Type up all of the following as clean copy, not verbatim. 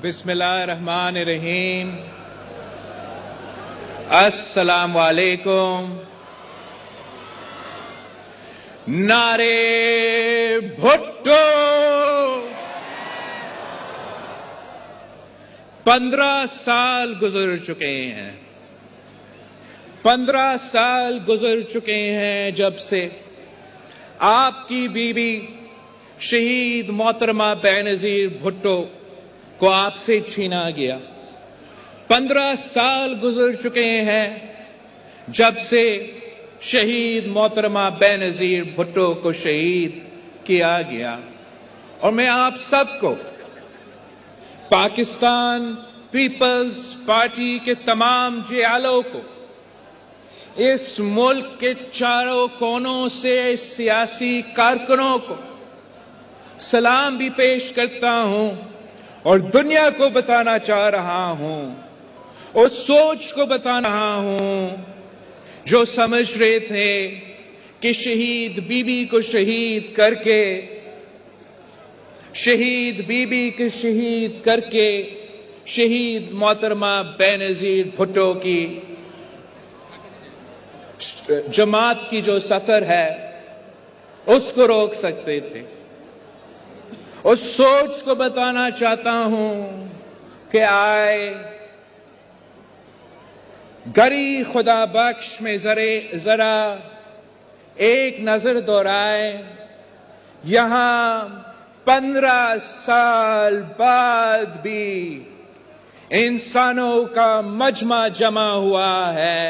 بسم اللہ الرحمن الرحیم۔ السلام علیکم۔ نعرے بھٹو 15 سال گزر چکے ہیں، 15 سال گزر چکے ہیں جب سے آپ کی بیوی شہید محترمہ بینظیر بھٹو کو آپ سے چھینا گیا۔ 15 سال گزر چکے ہیں جب سے شہید محترمہ بینظیر بھٹو کو شہید کیا گیا، اور میں آپ سب کو، پاکستان پیپلز پارٹی کے تمام جیالوں کو، اس ملک کے چاروں کونوں سے سیاسی کارکنوں کو سلام بھی پیش کرتا ہوں، اور دنیا کو بتانا چاہ رہا ہوں، اس سوچ کو بتا رہا ہوں جو سمجھ رہے تھے کہ شہید بیوی کو شہید کر کے، شہید بیوی کو شہید کر کے شہید محترمہ بینظیر بھٹو کی جماعت کی جو سفر ہے اس کو روک سکتے تھے۔ اس سوچ کو بتانا چاہتا ہوں کہ آئے گری خدا بخش میں ذرا ایک نظر دہرائے۔ یہاں 15 سال بعد بھی انسانوں کا مجمع جمع ہوا ہے،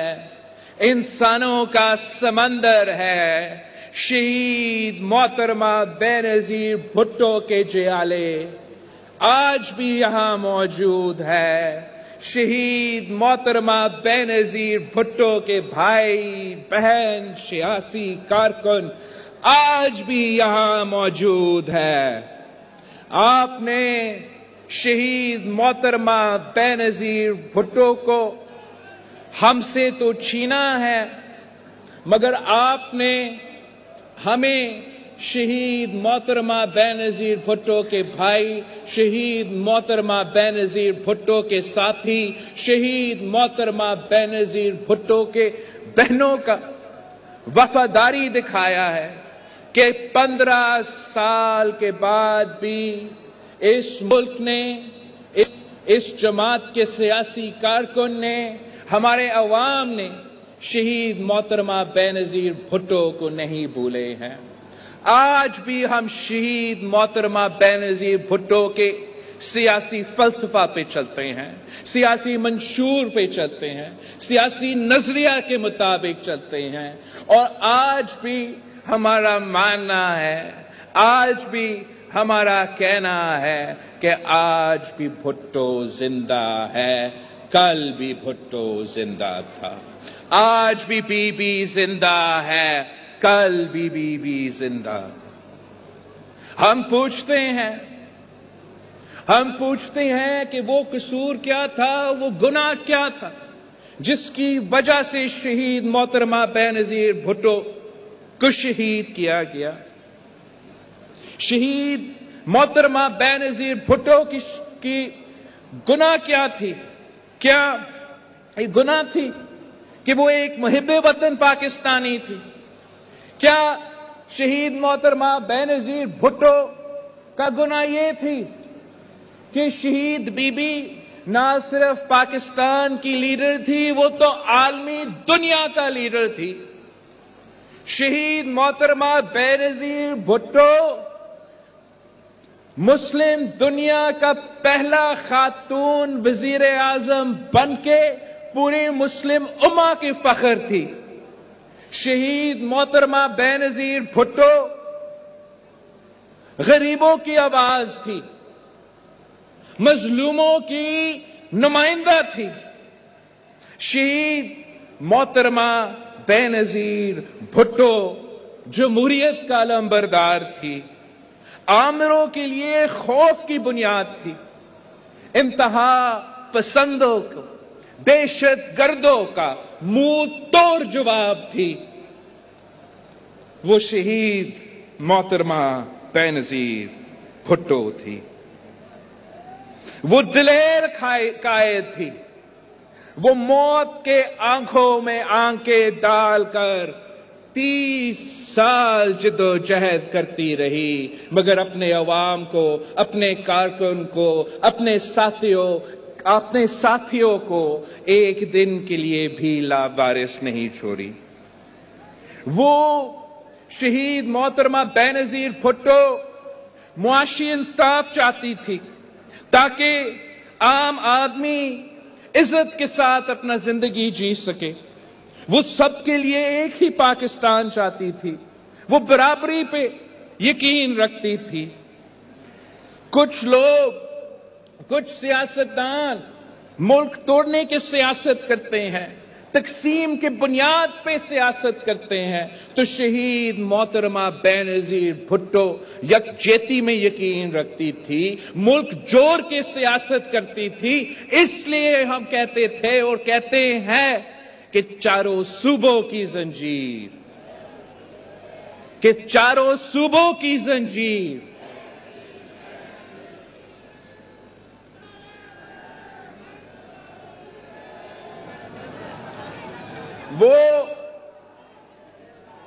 انسانوں کا سمندر ہے۔ شہید محترمہ بینظیر بھٹو کے جیالے آج بھی یہاں موجود ہے۔ شہید محترمہ بینظیر بھٹو کے بھائی بہن سیاسی کارکن آج بھی یہاں موجود ہے۔ آپ نے شہید محترمہ بینظیر بھٹو کو ہم سے تو چھینا ہے، مگر آپ نے ہمیں شہید محترمہ بینظیر بھٹو کے بھائی، شہید محترمہ بینظیر بھٹو کے ساتھی، شہید محترمہ بینظیر بھٹو کے بہنوں کا وفاداری دکھایا ہے کہ 15 سال کے بعد بھی اس ملک نے، اس جماعت کے سیاسی کارکن نے، ہمارے عوام نے شہید محترمہ بینظیر بھٹو کو نہیں بھولے ہیں۔ آج بھی ہم شہید محترمہ بینظیر بھٹو کے سیاسی فلسفہ پہ چلتے ہیں، سیاسی منشور پہ چلتے ہیں، سیاسی نظریہ کے مطابق چلتے ہیں، اور آج بھی ہمارا ماننا ہے، آج بھی ہمارا کہنا ہے کہ آج بھی بھٹو زندہ ہے، کل بھی بھٹو زندہ تھا۔ آج بھی بی بی زندہ ہے، کل بھی بی بی زندہ۔ ہم پوچھتے ہیں کہ وہ قصور کیا تھا، وہ گناہ کیا تھا جس کی وجہ سے شہید محترمہ بینظیر بھٹو کو شہید کیا گیا۔ شہید محترمہ بینظیر بھٹو کی گناہ کیا تھی؟ کیا گناہ تھی کہ وہ ایک محب وطن پاکستانی تھی؟ کیا شہید محترمہ بینظیر بھٹو کا گناہ یہ تھی کہ شہید بی بی نہ صرف پاکستان کی لیڈر تھی، وہ تو عالمی دنیا کا لیڈر تھی؟ شہید محترمہ بینظیر بھٹو مسلم دنیا کا پہلا خاتون وزیر اعظم بن کے پوری مسلم امہ کی فخر تھی۔ شہید محترمہ بینظیر بھٹو غریبوں کی آواز تھی، مظلوموں کی نمائندہ تھی۔ شہید محترمہ بینظیر بھٹو جمہوریت کا علمبردار تھی، آمروں کے لیے خوف کی بنیاد تھی، انتہا پسندوں کو، دہشت گردوں کا منہ توڑ جواب تھی۔ وہ شہید محترمہ بینظیر بھٹو تھی۔ وہ دلیر قائد تھی. وہ موت کے آنکھوں میں آنکھیں ڈال کر 30 سال جدوجہد کرتی رہی، مگر اپنے عوام کو، اپنے کارکن کو، اپنے ساتھیوں کو ایک دن کے لیے بھی لاوارث نہیں چھوڑی. وہ شہید محترمہ بینظیر بھٹو معاشی انصاف چاہتی تھی تاکہ عام آدمی عزت کے ساتھ اپنا زندگی جی سکے. وہ سب کے لیے ایک ہی پاکستان چاہتی تھی. وہ برابری پہ یقین رکھتی تھی. کچھ لوگ، کچھ سیاستدان ملک توڑنے کی سیاست کرتے ہیں، تقسیم کے بنیاد پہ سیاست کرتے ہیں، تو شہید محترمہ بینظیر بھٹو یکجہتی میں یقین رکھتی تھی، ملک جوڑ کے سیاست کرتی تھی. اس لیے ہم کہتے تھے اور کہتے ہیں کہ چاروں صوبوں کی زنجیر وہ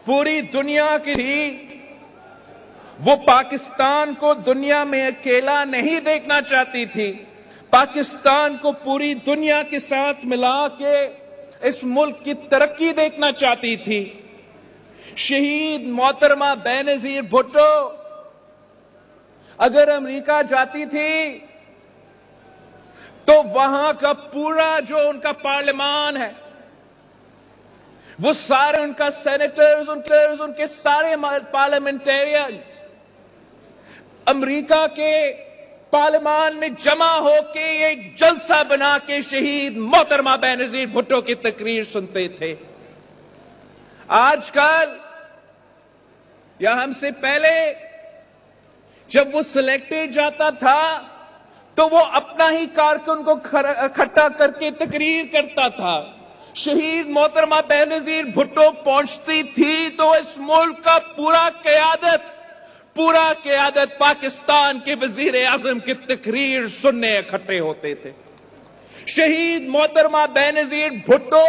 پوری دنیا کی تھی. وہ پاکستان کو دنیا میں اکیلا نہیں دیکھنا چاہتی تھی، پاکستان کو پوری دنیا کے ساتھ ملا کے اس ملک کی ترقی دیکھنا چاہتی تھی. شہید محترمہ بینظیر بھٹو اگر امریکہ جاتی تھی تو وہاں کا پورا جو ان کا پارلیمان ہے، وہ سارے ان کا سینیٹرز، ان کے سارے پارلیمنٹیرینز امریکہ کے پارلیمان میں جمع ہو کے ایک جلسہ بنا کے شہید محترمہ بینظیر بھٹو کی تقریر سنتے تھے. آج کل یا ہم سے پہلے جب وہ سلیکٹڈ جاتا تھا تو وہ اپنا ہی کارکن کو اکٹھا کر کے تقریر کرتا تھا. شہید محترمہ بینظیر بھٹو پہنچتی تھی تو اس ملک کا پورا قیادت پاکستان کے وزیر اعظم کی تقریر سننے اکٹھے ہوتے تھے. شہید محترمہ بینظیر بھٹو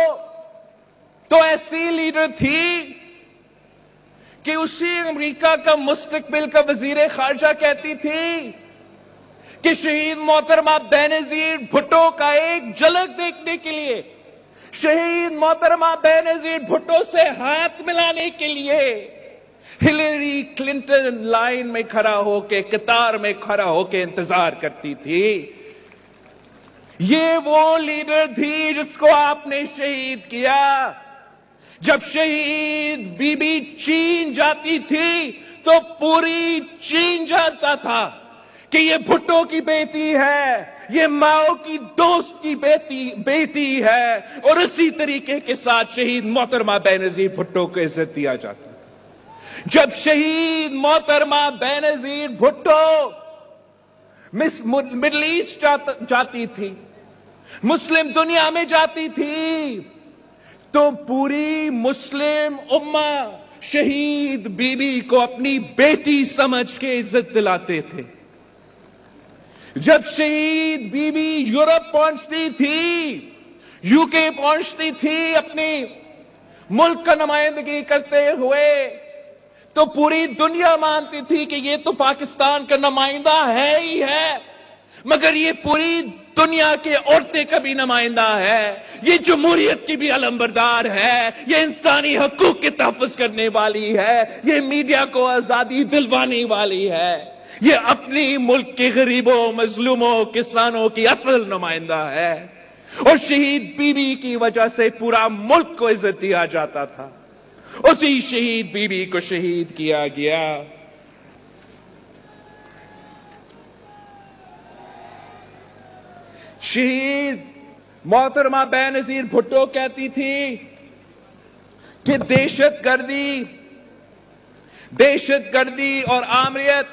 تو ایسی لیڈر تھی کہ اسی امریکہ کا مستقبل کا وزیر خارجہ کہتی تھی کہ شہید محترمہ بینظیر بھٹو کا ایک جھلک دیکھنے کے لیے، شہید محترمہ بینظیر بھٹو سے ہاتھ ملانے کے لیے ہلیری کلنٹن لائن میں کھڑا ہو کے، قطار میں کھڑا ہو کے انتظار کرتی تھی. یہ وہ لیڈر تھی جس کو آپ نے شہید کیا. جب شہید بی بی چین جاتی تھی تو پوری چین جانتا تھا کہ یہ بھٹو کی بیٹی ہے، یہ ماؤ کی دوست کی بیٹی ہے. اور اسی طریقے کے ساتھ شہید محترمہ بینظیر بھٹو کو عزت دیا جاتا. جب شہید محترمہ بینظیر بھٹو مڈل ایسٹ جاتی تھی، مسلم دنیا میں جاتی تھی، تو پوری مسلم امہ شہید بی بی کو اپنی بیٹی سمجھ کے عزت دلاتے تھے. جب شہید بی بی یورپ پہنچتی تھی، یو کے پہنچتی تھی اپنی ملک کا نمائندگی کرتے ہوئے، تو پوری دنیا مانتی تھی کہ یہ تو پاکستان کا نمائندہ ہے ہی ہے، مگر یہ پوری دنیا کے عورتیں کا بھی نمائندہ ہے، یہ جمہوریت کی بھی علمبردار ہے، یہ انسانی حقوق کے تحفظ کرنے والی ہے، یہ میڈیا کو آزادی دلوانے والی ہے، یہ اپنی ملک کے غریبوں، مظلوموں، کسانوں کی اصل نمائندہ ہے. اور شہید بی بی کی وجہ سے پورا ملک کو عزت دیا جاتا تھا. اسی شہید بی بی کو شہید کیا گیا. شہید محترمہ بینظیر بھٹو کہتی تھی کہ دہشت گردی اور آمریت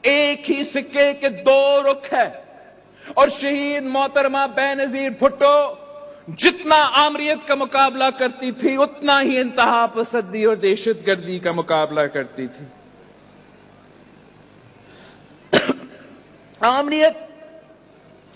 ایک ہی سکے کے دو رخ ہے. اور شہید محترمہ بینظیر بھٹو جتنا آمریت کا مقابلہ کرتی تھی اتنا ہی انتہا پسندی اور دہشت گردی کا مقابلہ کرتی تھی. آمریت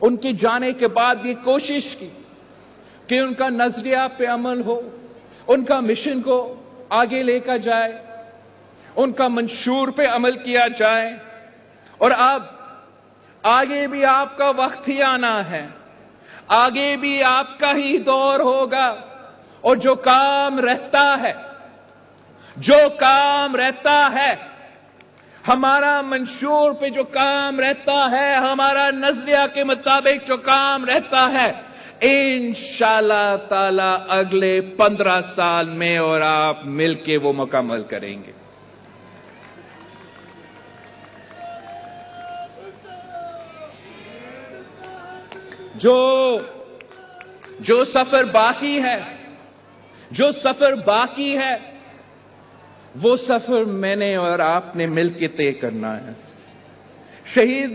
ان کے جانے کے بعد یہ کوشش کی کہ ان کا نظریہ پہ عمل ہو، ان کا مشن کو آگے لے کر جائے، ان کا منشور پہ عمل کیا جائے. اور اب آگے بھی آپ کا وقت ہی آنا ہے، آگے بھی آپ کا ہی دور ہوگا. اور جو کام رہتا ہے ہمارا منشور پہ جو کام رہتا ہے، ہمارا نظریہ کے مطابق جو کام رہتا ہے، انشاءاللہ تعالی اگلے 15 سال میں اور آپ مل کے وہ مکمل کریں گے. جو سفر باقی ہے وہ سفر میں نے اور آپ نے مل کے طے کرنا ہے. شہید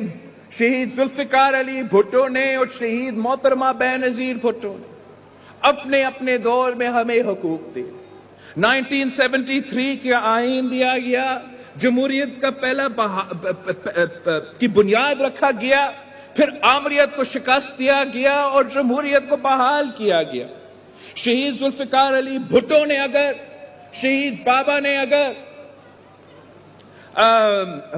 ذوالفقار علی بھٹو نے اور شہید محترمہ بینظیر بھٹو نے اپنے اپنے دور میں ہمیں حقوق دیے. 1973 کا آئین دیا گیا، جمہوریت کا پہلا کی بنیاد رکھا گیا، پھر آمریت کو شکست دیا گیا اور جمہوریت کو بحال کیا گیا. شہید ذوالفقار علی بھٹو نے شہید بابا نے اگر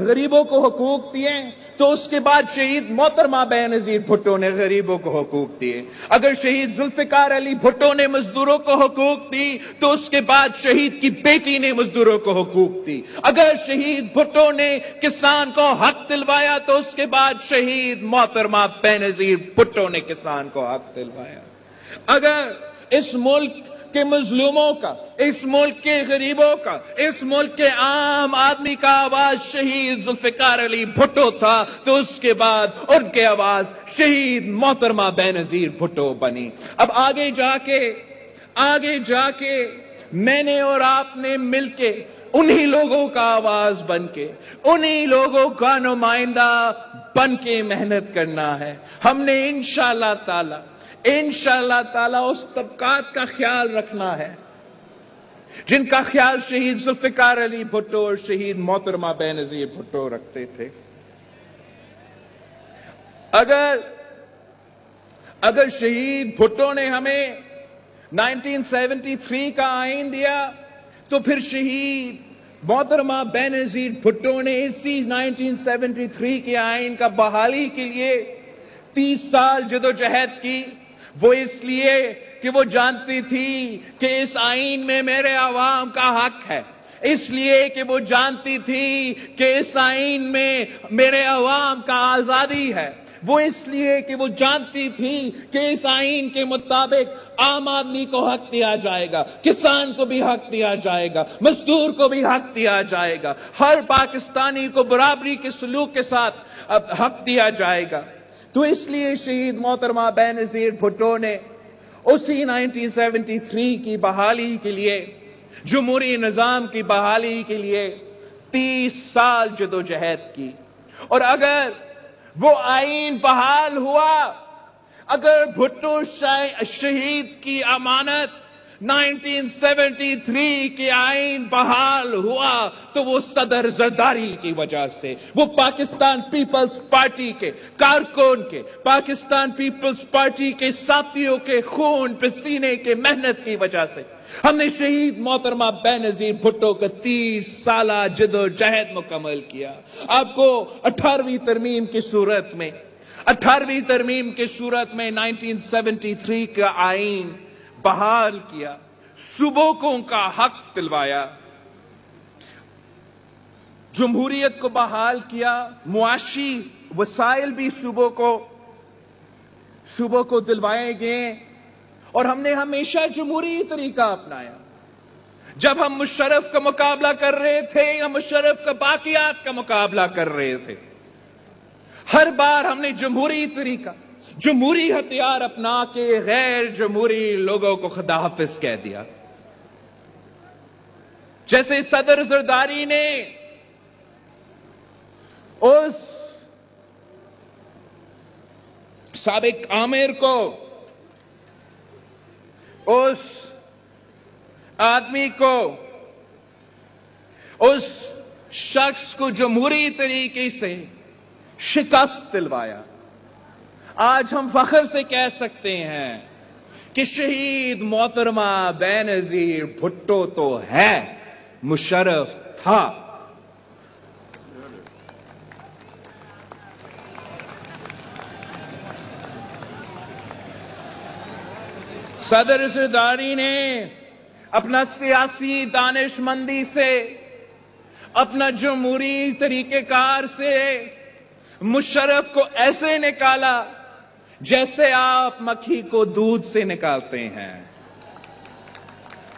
غریبوں کو حقوق دیے تو اس کے بعد شہید محترمہ بینظیر بھٹو نے غریبوں کو حقوق دیے. اگر شہید ذوالفقار علی بھٹو نے مزدوروں کو حقوق دی تو اس کے بعد شہید کی بیٹی نے مزدوروں کو حقوق دی. اگر شہید بھٹو نے کسان کو حق دلوایا تو اس کے بعد شہید محترمہ بینظیر بھٹو نے کسان کو حق دلوایا. اگر اس ملک کے مظلوموں کا، اس ملک کے غریبوں کا، اس ملک کے عام آدمی کا آواز شہید ذوالفقار علی بھٹو تھا تو اس کے بعد ان کے آواز شہید محترمہ بینظیر بھٹو بنی. اب آگے جا کے میں نے اور آپ نے مل کے انہی لوگوں کا آواز بن کے، انہی لوگوں کا نمائندہ بن کے محنت کرنا ہے. ہم نے انشاءاللہ تعالی اس طبقات کا خیال رکھنا ہے جن کا خیال شہید ذوالفقار علی بھٹو اور شہید محترمہ بینظیر بھٹو رکھتے تھے. اگر شہید بھٹو نے ہمیں 1973 کا آئین دیا تو پھر شہید محترمہ بینظیر بھٹو نے اسی 1973 کے آئین کا بحالی کے لیے 30 سال جدوجہد کی. وہ اس لیے کہ وہ جانتی تھی کہ اس آئین میں میرے عوام کا حق ہے، اس لیے کہ وہ جانتی تھی کہ اس آئین میں میرے عوام کا آزادی ہے، وہ اس لیے کہ وہ جانتی تھی کہ اس آئین کے مطابق عام آدمی کو حق دیا جائے گا، کسان کو بھی حق دیا جائے گا، مزدور کو بھی حق دیا جائے گا، ہر پاکستانی کو برابری کے سلوک کے ساتھ حق دیا جائے گا. تو اس لیے شہید محترمہ بینظیر بھٹو نے اسی 1973 کی بحالی کے لیے، جمہوری نظام کی بحالی کے لیے 30 سال جدوجہد کی. اور اگر وہ آئین بحال ہوا، اگر بھٹو شہید کی امانت 1973 کے آئین بحال ہوا تو وہ صدر زرداری کی وجہ سے، وہ پاکستان پیپلز پارٹی کے کارکن کے، پاکستان پیپلز پارٹی کے ساتھیوں کے خون پسینے کے محنت کی وجہ سے ہم نے شہید محترمہ بینظیر بھٹو کا 30 سالہ جدوجہد مکمل کیا. آپ کو 18ویں ترمیم کی صورت میں 1973 کا آئین بحال کیا، صوبوں کا حق دلوایا، جمہوریت کو بحال کیا، معاشی وسائل بھی صوبوں کو دلوائے گئے. اور ہم نے ہمیشہ جمہوری طریقہ اپنایا. جب ہم مشرف کا مقابلہ کر رہے تھے یا مشرف کا باقیات کا مقابلہ کر رہے تھے، ہر بار ہم نے جمہوری طریقہ، جمہوری ہتھیار اپنا کے غیر جمہوری لوگوں کو خدا حافظ کہہ دیا. جیسے صدر زرداری نے اس سابق آمر کو، اس آدمی کو، اس شخص کو جمہوری طریقے سے شکست دلوایا. آج ہم فخر سے کہہ سکتے ہیں کہ شہید محترمہ بینظیر بھٹو تو ہے، مشرف تھا۔ صدر زرداری نے اپنا سیاسی دانش مندی سے، اپنا جمہوری طریقہ کار سے مشرف کو ایسے نکالا جیسے آپ مکھی کو دودھ سے نکالتے ہیں۔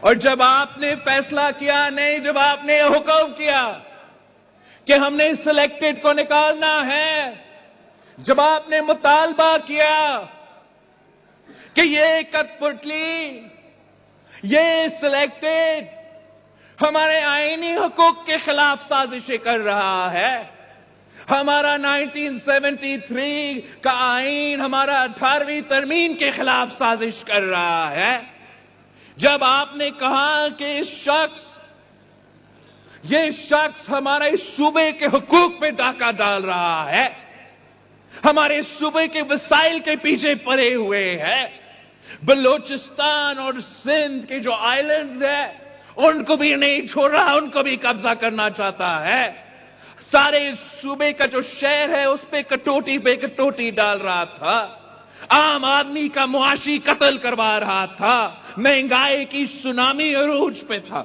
اور جب آپ نے فیصلہ کیا، نہیں، جب آپ نے حکم کیا کہ ہم نے سلیکٹڈ کو نکالنا ہے، جب آپ نے مطالبہ کیا کہ یہ کٹ پتلی، یہ سلیکٹڈ ہمارے آئینی حقوق کے خلاف سازشیں کر رہا ہے، ہمارا 1973 کا آئین ہمارا 18ویں ترمیم کے خلاف سازش کر رہا ہے، جب آپ نے کہا کہ یہ شخص ہمارے صوبے کے حقوق پہ ڈاکہ ڈال رہا ہے، ہمارے صوبے کے وسائل کے پیچھے پڑے ہوئے ہے، بلوچستان اور سندھ کے جو آئلینڈز ہیں ان کو بھی نہیں چھوڑ رہا، ان کو بھی قبضہ کرنا چاہتا ہے، سارے صوبے کا جو شہر ہے اس پہ کٹوٹی ڈال رہا تھا، عام آدمی کا معاشی قتل کروا رہا تھا، مہنگائی کی سونامی عروج پہ تھا،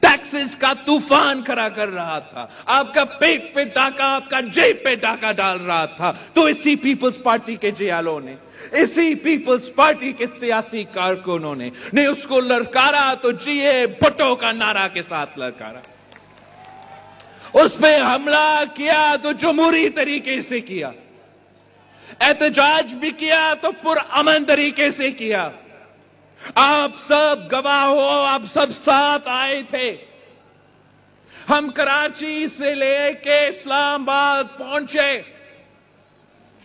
ٹیکسز کا طوفان کھڑا کر رہا تھا، آپ کا پیٹ پہ ڈاکہ، آپ کا جیب پہ ڈاکہ ڈال رہا تھا، تو اسی پیپلز پارٹی کے جیالوں نے، اسی پیپلز پارٹی کے سیاسی کارکنوں نے اس کو للکارا، تو جیے بھٹو کا نعرہ کے ساتھ للکارا، اس پہ حملہ کیا تو جمہوری طریقے سے کیا، احتجاج بھی کیا تو پرامن طریقے سے کیا، آپ سب گواہ ہو، آپ سب ساتھ آئے تھے، ہم کراچی سے لے کے اسلام آباد پہنچے،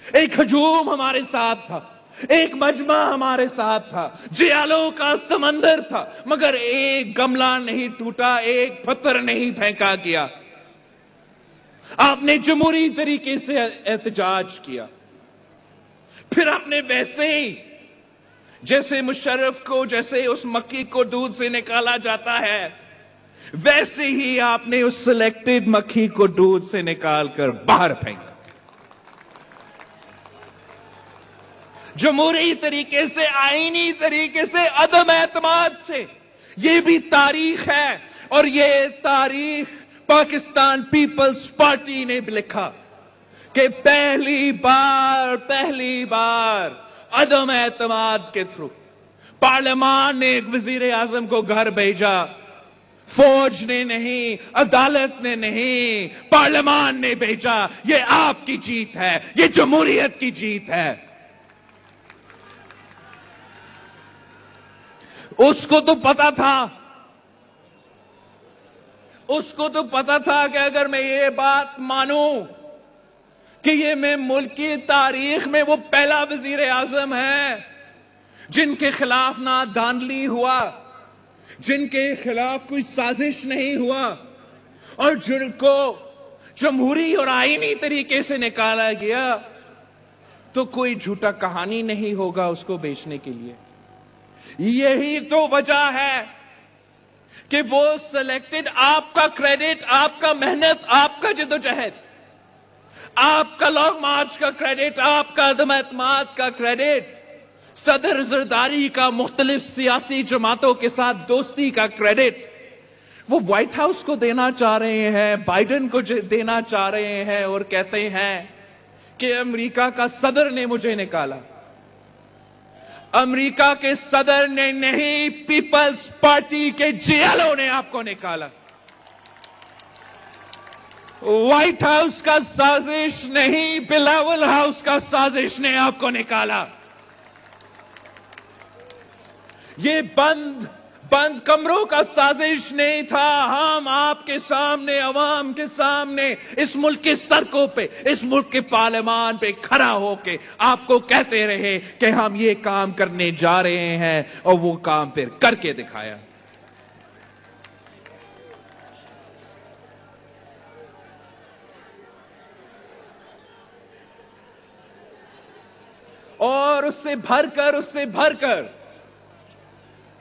ایک ہجوم ہمارے ساتھ تھا، ایک مجمع ہمارے ساتھ تھا، جیالوں کا سمندر تھا، مگر ایک گملہ نہیں ٹوٹا، ایک پتھر نہیں پھینکا گیا، آپ نے جمہوری طریقے سے احتجاج کیا، پھر آپ نے ویسے ہی جیسے مشرف کو، جیسے اس مکھی کو دودھ سے نکالا جاتا ہے، ویسے ہی آپ نے اس سلیکٹڈ مکھی کو دودھ سے نکال کر باہر پھینکا، جمہوری طریقے سے، آئینی طریقے سے، عدم اعتماد سے۔ یہ بھی تاریخ ہے، اور یہ تاریخ پاکستان پیپلز پارٹی نے بھی لکھا کہ پہلی بار عدم اعتماد کے تھرو پارلیمان نے ایک وزیر اعظم کو گھر بھیجا، فوج نے نہیں، عدالت نے نہیں، پارلیمان نے بھیجا۔ یہ آپ کی جیت ہے، یہ جمہوریت کی جیت ہے۔ اس کو تو پتا تھا کہ اگر میں یہ بات مانوں کہ یہ میں ملک کی تاریخ میں وہ پہلا وزیر اعظم ہے جن کے خلاف نہ دھاندلی ہوا، جن کے خلاف کوئی سازش نہیں ہوا، اور جن کو جمہوری اور آئینی طریقے سے نکالا گیا، تو کوئی جھوٹا کہانی نہیں ہوگا اس کو بیچنے کے لیے۔ یہی تو وجہ ہے کہ وہ سلیکٹڈ، آپ کا کریڈٹ، آپ کا محنت، آپ کا جدوجہد، آپ کا لانگ مارچ کا کریڈٹ، آپ کا عدم اعتماد کا کریڈٹ، صدر زرداری کا مختلف سیاسی جماعتوں کے ساتھ دوستی کا کریڈٹ وہ وائٹ ہاؤس کو دینا چاہ رہے ہیں، بائیڈن کو دینا چاہ رہے ہیں، اور کہتے ہیں کہ امریکہ کا صدر نے مجھے نکالا۔ امریکہ کے صدر نے نہیں، پیپلز پارٹی کے جیالوں نے آپ کو نکالا۔ وائٹ ہاؤس کا سازش نہیں، بلاول ہاؤس کا سازش نے آپ کو نکالا۔ یہ بند کمروں کا سازش نہیں تھا، ہم آپ کے سامنے، عوام کے سامنے، اس ملک کی سڑکوں پہ، اس ملک کے پارلیمان پہ کھڑا ہو کے آپ کو کہتے رہے کہ ہم یہ کام کرنے جا رہے ہیں، اور وہ کام پھر کر کے دکھایا۔ اور اس سے بھر کر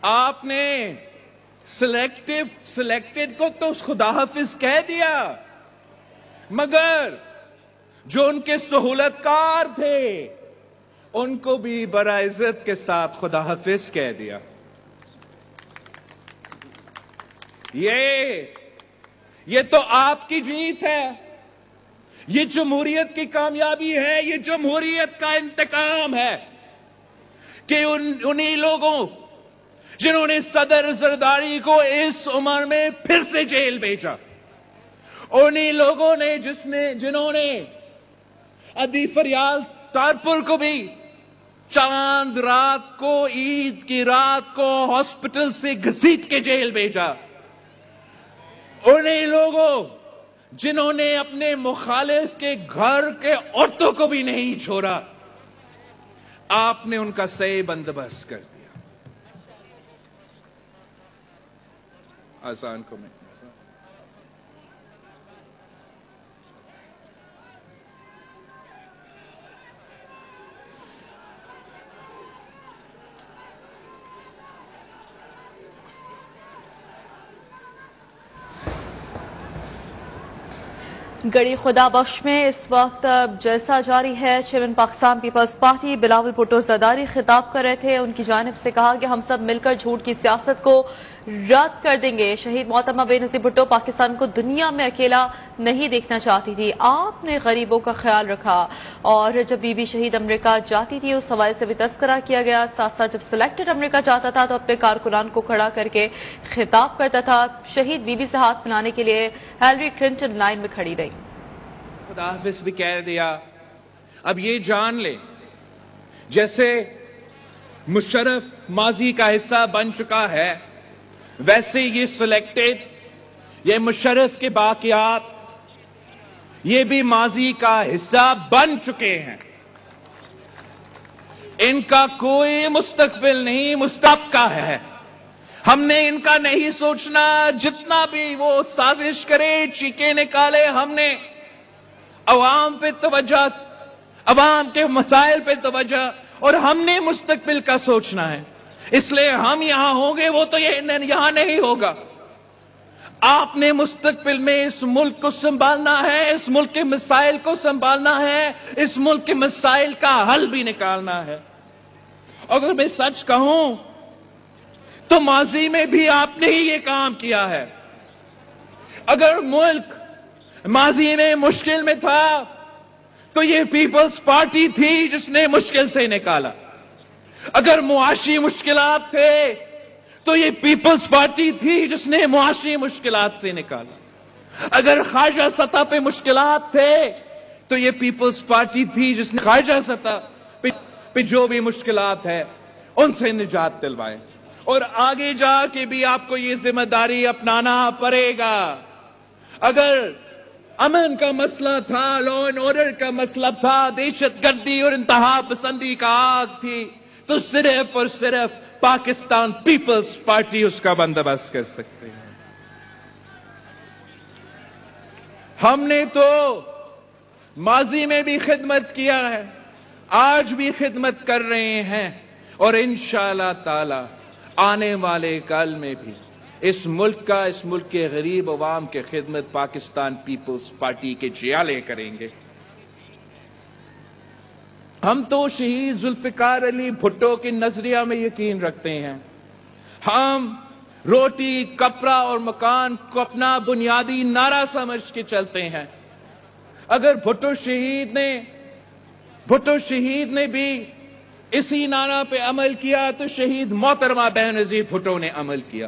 آپ نے سلیکٹڈ کو تو خدا حافظ کہہ دیا، مگر جو ان کے سہولت کار تھے ان کو بھی برعزت کے ساتھ خدا حافظ کہہ دیا۔ یہ تو آپ کی جیت ہے، یہ جمہوریت کی کامیابی ہے، یہ جمہوریت کا انتقام ہے کہ انہی لوگوں جنہوں نے صدر زرداری کو اس عمر میں پھر سے جیل بھیجا، انہی لوگوں نے جنہوں نے ادی فریال تارپور کو بھی چاند رات کو، عید کی رات کو ہاسپٹل سے گھسیٹ کے جیل بھیجا، انہی لوگوں جنہوں نے اپنے مخالف کے گھر کے عورتوں کو بھی نہیں چھوڑا، آپ نے ان کا صحیح بندوبست کر دیا۔ آسان کو میں گڑی خدا بخش میں اس وقت جلسہ جاری ہے۔ Chairman Pakistan Peoples Party Bilawal Bhutto Zardari خطاب کر رہے تھے، ان کی جانب سے کہا کہ ہم سب مل کر جھوٹ کی سیاست کو رد کر دیں گے۔ شہید محترمہ بے نظیر بھٹو پاکستان کو دنیا میں اکیلا نہیں دیکھنا چاہتی تھی، آپ نے غریبوں کا خیال رکھا، اور جب بی بی شہید امریکہ جاتی تھی اس حوالے سے بھی تذکرہ کیا گیا۔ ساتھ ساتھ جب سلیکٹڈ امریکہ جاتا تھا تو اپنے کارکنان کو کھڑا کر کے خطاب کرتا تھا۔ شہید بی بی سے ہاتھ ملانے کے لیے ہیلری کلنٹن لائن میں کھڑی رہی۔ خدا حافظ بھی کہہ دیا۔ اب یہ جان لیں، جیسے مشرف ماضی کا حصہ بن چکا ہے، ویسے یہ سلیکٹڈ، یہ مشرف کے باقیات، یہ بھی ماضی کا حصہ بن چکے ہیں۔ ان کا کوئی مستقبل نہیں، مستقبل ہے۔ ہم نے ان کا نہیں سوچنا، جتنا بھی وہ سازش کرے، چیخے نکالے، ہم نے عوام پہ توجہ، عوام کے مسائل پہ توجہ، اور ہم نے مستقبل کا سوچنا ہے۔ اس لیے ہم یہاں ہوں گے، وہ تو یہاں نہیں ہوگا۔ آپ نے مستقبل میں اس ملک کو سنبھالنا ہے، اس ملک کے مسائل کو سنبھالنا ہے، اس ملک کے مسائل کا حل بھی نکالنا ہے۔ اگر میں سچ کہوں تو ماضی میں بھی آپ نے ہی یہ کام کیا ہے۔ اگر ملک ماضی میں مشکل میں تھا تو یہ پیپلز پارٹی تھی جس نے مشکل سے نکالا۔ اگر معاشی مشکلات تھے تو یہ پیپلز پارٹی تھی جس نے معاشی مشکلات سے نکالا۔ اگر خارجہ سطح پہ مشکلات تھے تو یہ پیپلز پارٹی تھی جس نے خارجہ سطح پہ جو بھی مشکلات ہے ان سے نجات دلوائے۔ اور آگے جا کے بھی آپ کو یہ ذمہ داری اپنانا پڑے گا۔ اگر امن کا مسئلہ تھا، لا اینڈ آرڈر کا مسئلہ تھا، دہشت گردی اور انتہا پسندی کا آگ تھی، تو صرف اور صرف پاکستان پیپلز پارٹی اس کا بندوبست کر سکتے ہیں۔ ہم نے تو ماضی میں بھی خدمت کیا ہے، آج بھی خدمت کر رہے ہیں، اور انشاءاللہ تعالی آنے والے کل میں بھی اس ملک کے غریب عوام کے خدمت پاکستان پیپلز پارٹی کے جیالے کریں گے۔ ہم تو شہید ذوالفقار علی بھٹو کے نظریہ میں یقین رکھتے ہیں۔ ہم روٹی، کپڑا اور مکان کو اپنا بنیادی نعرہ سمجھ کے چلتے ہیں۔ اگر بھٹو شہید نے بھی اسی نعرہ پہ عمل کیا تو شہید محترمہ بے نظیر بھٹو نے عمل کیا۔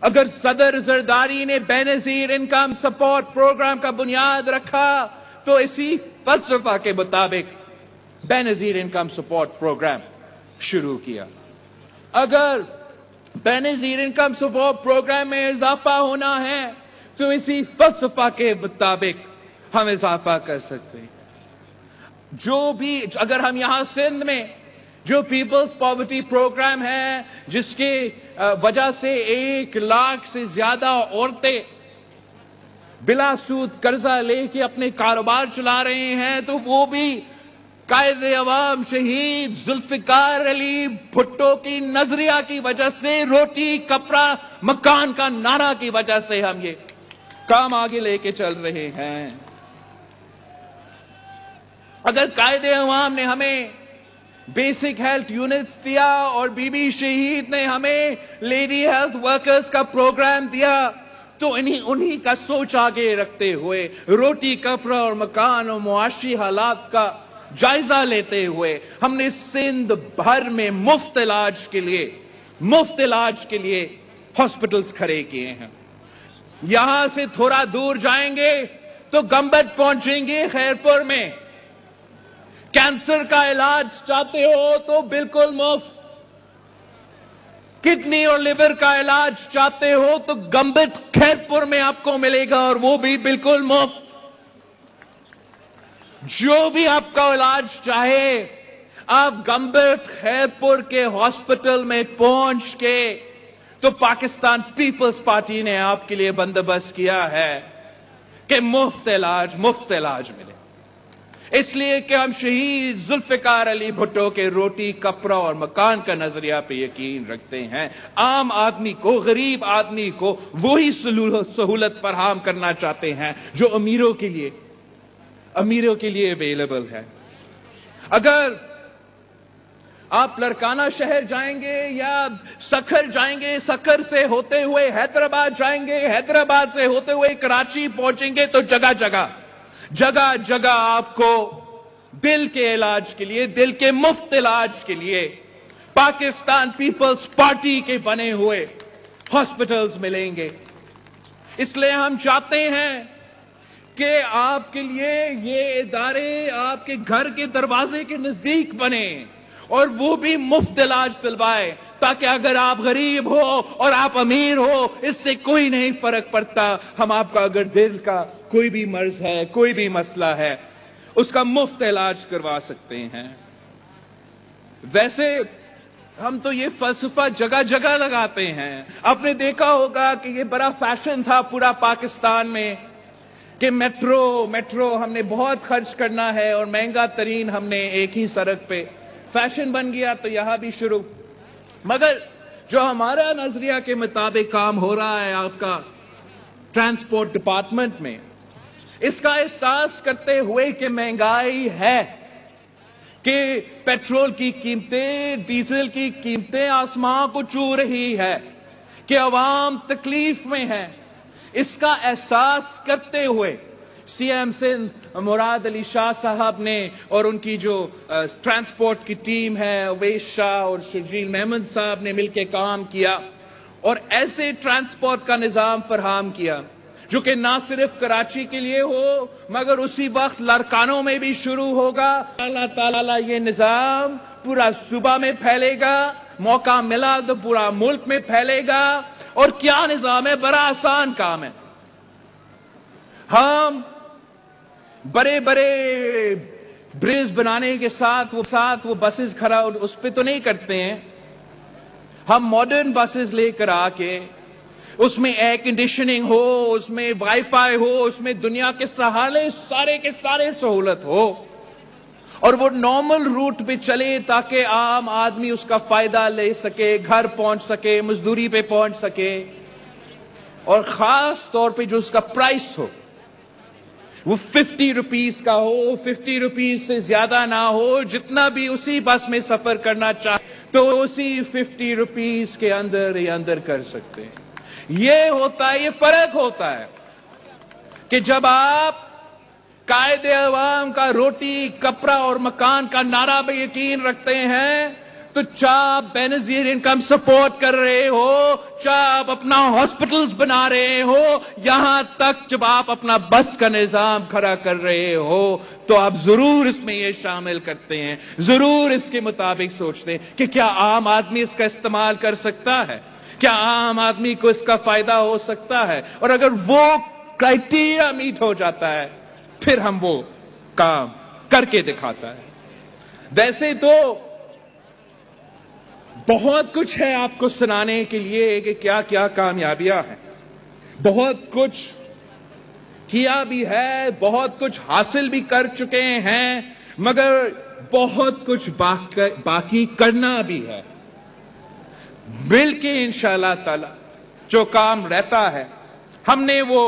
اگر صدر زرداری نے بے نظیر انکم سپورٹ پروگرام کا بنیاد رکھا تو اسی فلسفہ کے مطابق بے نظیر انکم سپورٹ پروگرام شروع کیا۔ اگر بے نظیر انکم سپورٹ پروگرام میں اضافہ ہونا ہے تو اسی فلسفہ کے مطابق ہم اضافہ کر سکتے ہیں۔ اگر ہم یہاں سندھ میں جو پیپلز پاورٹی پروگرام ہے جس کی وجہ سے 1 لاکھ سے زیادہ عورتیں بلا سود قرضہ لے کے اپنے کاروبار چلا رہے ہیں، تو وہ بھی قائد عوام شہید ذوالفقار علی بھٹو کی نظریہ کی وجہ سے، روٹی کپڑا مکان کا نعرہ کی وجہ سے ہم یہ کام آگے لے کے چل رہے ہیں۔ اگر قائد عوام نے ہمیں بیسک ہیلتھ یونٹس دیا اور بی بی شہید نے ہمیں لیڈی ہیلتھ ورکرز کا پروگرام دیا، تو انہی کا سوچ آگے رکھتے ہوئے، روٹی کپڑا اور مکان اور معاشی حالات کا جائزہ لیتے ہوئے ہم نے سندھ بھر میں مفت علاج کے لیے ہاسپٹلز کھڑے کیے ہیں۔ یہاں سے تھوڑا دور جائیں گے تو گمبت پہنچیں گے خیرپور میں۔ کینسر کا علاج چاہتے ہو تو بالکل مفت، کڈنی اور لیور کا علاج چاہتے ہو تو گمبت خیرپور میں آپ کو ملے گا، اور وہ بھی بالکل مفت۔ جو بھی آپ کا علاج چاہے آپ گمبت خیرپور کے ہاسپٹل میں پہنچ کے، تو پاکستان پیپلز پارٹی نے آپ کے لیے بندوبست کیا ہے کہ مفت علاج ملے، اس لیے کہ ہم شہید ذوالفقار علی بھٹو کے روٹی کپڑا اور مکان کا نظریہ پہ یقین رکھتے ہیں۔ عام آدمی کو، غریب آدمی کو وہی سہولت فراہم کرنا چاہتے ہیں جو امیروں کے لیے اویلیبل ہے۔ اگر آپ لڑکانہ شہر جائیں گے یا سکھر جائیں گے، سکھر سے ہوتے ہوئے حیدرآباد جائیں گے، حیدرآباد سے ہوتے ہوئے کراچی پہنچیں گے، تو جگہ جگہ آپ کو دل کے علاج کے لیے، دل کے مفت علاج کے لیے پاکستان پیپلز پارٹی کے بنے ہوئے ہاسپٹلز ملیں گے۔ اس لیے ہم چاہتے ہیں کہ آپ کے لیے یہ ادارے آپ کے گھر کے دروازے کے نزدیک بنے، اور وہ بھی مفت علاج دلوائے، تاکہ اگر آپ غریب ہو اور آپ امیر ہو، اس سے کوئی نہیں فرق پڑتا۔ ہم آپ کا اگر دل کا کوئی بھی مرض ہے، کوئی بھی مسئلہ ہے، اس کا مفت علاج کروا سکتے ہیں۔ ویسے ہم تو یہ فلسفہ جگہ جگہ لگاتے ہیں۔ آپ نے دیکھا ہوگا کہ یہ بڑا فیشن تھا پورا پاکستان میں کہ میٹرو ہم نے بہت خرچ کرنا ہے، اور مہنگا ترین ہم نے ایک ہی سڑک پہ، فیشن بن گیا تو یہاں بھی شروع۔ مگر جو ہمارا نظریہ کے مطابق کام ہو رہا ہے آپ کا ٹرانسپورٹ ڈپارٹمنٹ میں، اس کا احساس کرتے ہوئے کہ مہنگائی ہے، کہ پیٹرول کی قیمتیں، ڈیزل کی قیمتیں آسمان کو چھو رہی ہے، کہ عوام تکلیف میں ہے، اس کا احساس کرتے ہوئے سی ایم سندھ مراد علی شاہ صاحب نے اور ان کی جو ٹرانسپورٹ کی ٹیم ہے، اویس شاہ اور شرجیل محمد صاحب نے مل کے کام کیا، اور ایسے ٹرانسپورٹ کا نظام فراہم کیا جو کہ نہ صرف کراچی کے لیے ہو مگر اسی وقت لڑکانوں میں بھی شروع ہوگا۔ اللہ تعالیٰ یہ نظام پورا صوبہ میں پھیلے گا، موقع ملا تو پورا ملک میں پھیلے گا۔ اور کیا نظام ہے، بڑا آسان کام ہے۔ ہم بڑے برج بنانے کے ساتھ وہ بسز کھڑا اس پہ تو نہیں کرتے ہیں، ہم ماڈرن بسز لے کر آ کے اس میں ایئر کنڈیشننگ ہو، اس میں وائی فائی ہو، اس میں دنیا کے سارے کے سارے سہولت ہو، اور وہ نارمل روٹ پہ چلے تاکہ عام آدمی اس کا فائدہ لے سکے، گھر پہنچ سکے، مزدوری پہ پہنچ سکے، اور خاص طور پہ جو اس کا پرائس ہو وہ 50 روپیز کا ہو، 50 روپیز سے زیادہ نہ ہو، جتنا بھی اسی بس میں سفر کرنا چاہے تو اسی 50 روپیز کے اندر ہی اندر کر سکتے ہیں۔ یہ ہوتا ہے، یہ فرق ہوتا ہے کہ جب آپ قائد عوام کا روٹی کپڑا اور مکان کا نعرہ پہ یقین رکھتے ہیں، تو چاہے آپ بے نظیر انکم سپورٹ کر رہے ہو، چاہے آپ اپنا ہاسپٹلز بنا رہے ہو، یہاں تک جب آپ اپنا بس کا نظام کھڑا کر رہے ہو تو آپ ضرور اس میں یہ شامل کرتے ہیں، ضرور اس کے مطابق سوچتے ہیں کہ کیا عام آدمی اس کا استعمال کر سکتا ہے، کیا عام آدمی کو اس کا فائدہ ہو سکتا ہے، اور اگر وہ کرائٹیریا میٹ ہو جاتا ہے پھر ہم وہ کام کر کے دکھاتا ہے۔ ویسے تو بہت کچھ ہے آپ کو سنانے کے لیے کہ کیا کیا کامیابیاں ہیں، بہت کچھ کیا بھی ہے، بہت کچھ حاصل بھی کر چکے ہیں، مگر بہت کچھ باقی کرنا بھی ہے. مل کے انشاءاللہ تعالی جو کام رہتا ہے ہم نے وہ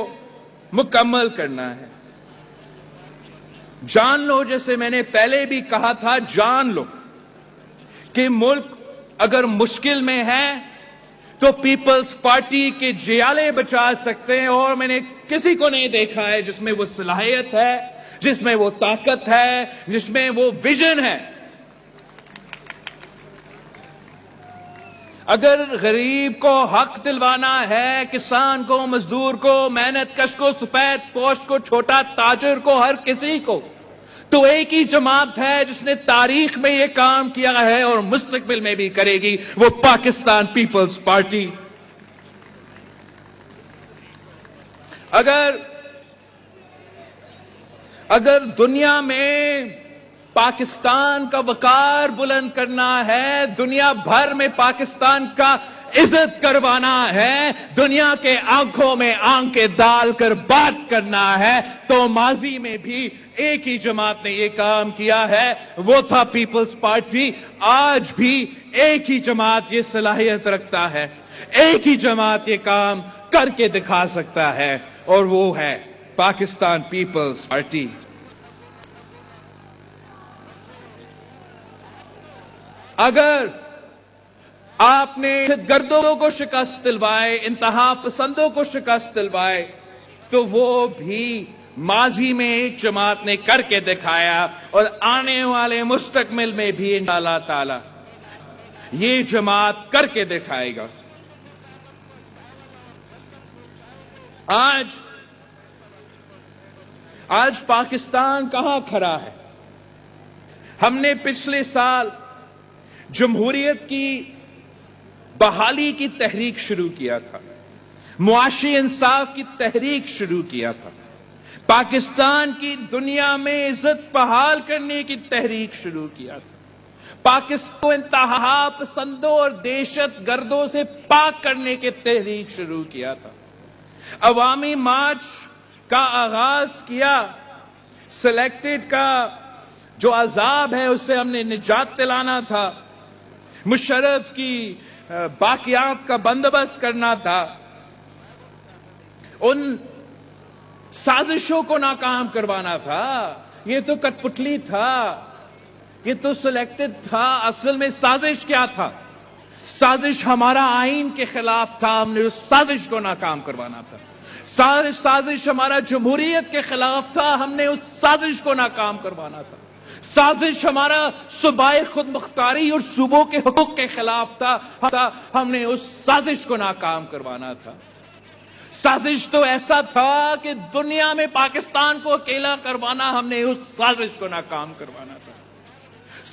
مکمل کرنا ہے. جان لو، جیسے میں نے پہلے بھی کہا تھا، جان لو کہ ملک اگر مشکل میں ہے تو پیپلز پارٹی کے جیالے بچا سکتے ہیں، اور میں نے کسی کو نہیں دیکھا ہے جس میں وہ صلاحیت ہے، جس میں وہ طاقت ہے، جس میں وہ ویژن ہے. اگر غریب کو حق دلوانا ہے، کسان کو، مزدور کو، محنت کش کو، سفید پوش کو، چھوٹا تاجر کو، ہر کسی کو، تو ایک ہی جماعت ہے جس نے تاریخ میں یہ کام کیا ہے اور مستقبل میں بھی کرے گی، وہ پاکستان پیپلز پارٹی. اگر دنیا میں پاکستان کا وقار بلند کرنا ہے، دنیا بھر میں پاکستان کا عزت کروانا ہے، دنیا کے آنکھوں میں آنکھیں ڈال کر بات کرنا ہے، تو ماضی میں بھی ایک ہی جماعت نے یہ کام کیا ہے، وہ تھا پیپلز پارٹی. آج بھی ایک ہی جماعت یہ صلاحیت رکھتا ہے، ایک ہی جماعت یہ کام کر کے دکھا سکتا ہے، اور وہ ہے پاکستان پیپلز پارٹی. اگر آپ نے گردوں کو شکست دلوائے، انتہا پسندوں کو شکست دلوائے، تو وہ بھی ماضی میں ایک جماعت نے کر کے دکھایا، اور آنے والے مستقبل میں بھی انشاءاللہ تعالی یہ جماعت کر کے دکھائے گا. آج پاکستان کہاں کھڑا ہے؟ ہم نے پچھلے سال جمہوریت کی بحالی کی تحریک شروع کیا تھا، معاشی انصاف کی تحریک شروع کیا تھا، پاکستان کی دنیا میں عزت بحال کرنے کی تحریک شروع کیا تھا، پاکستان کو انتہا پسندوں اور دہشت گردوں سے پاک کرنے کی تحریک شروع کیا تھا. عوامی مارچ کا آغاز کیا، سلیکٹڈ کا جو عذاب ہے اس سے ہم نے نجات دلانا تھا، مشرف کی باقیات کا بندوبست کرنا تھا، ان سازشوں کو ناکام کروانا تھا. یہ تو کٹ پتلی تھا، یہ تو سلیکٹڈ تھا. اصل میں سازش کیا تھا؟ سازش ہمارا آئین کے خلاف تھا، ہم نے اس سازش کو ناکام کروانا تھا. سازش ہمارا جمہوریت کے خلاف تھا، ہم نے اس سازش کو ناکام کروانا تھا. سازش ہمارا صوبائی خود مختاری اور صوبوں کے حقوق کے خلاف تھا، ہم نے اس سازش کو ناکام کروانا تھا. سازش تو ایسا تھا کہ دنیا میں پاکستان کو اکیلا کروانا، ہم نے اس سازش کو ناکام کروانا تھا.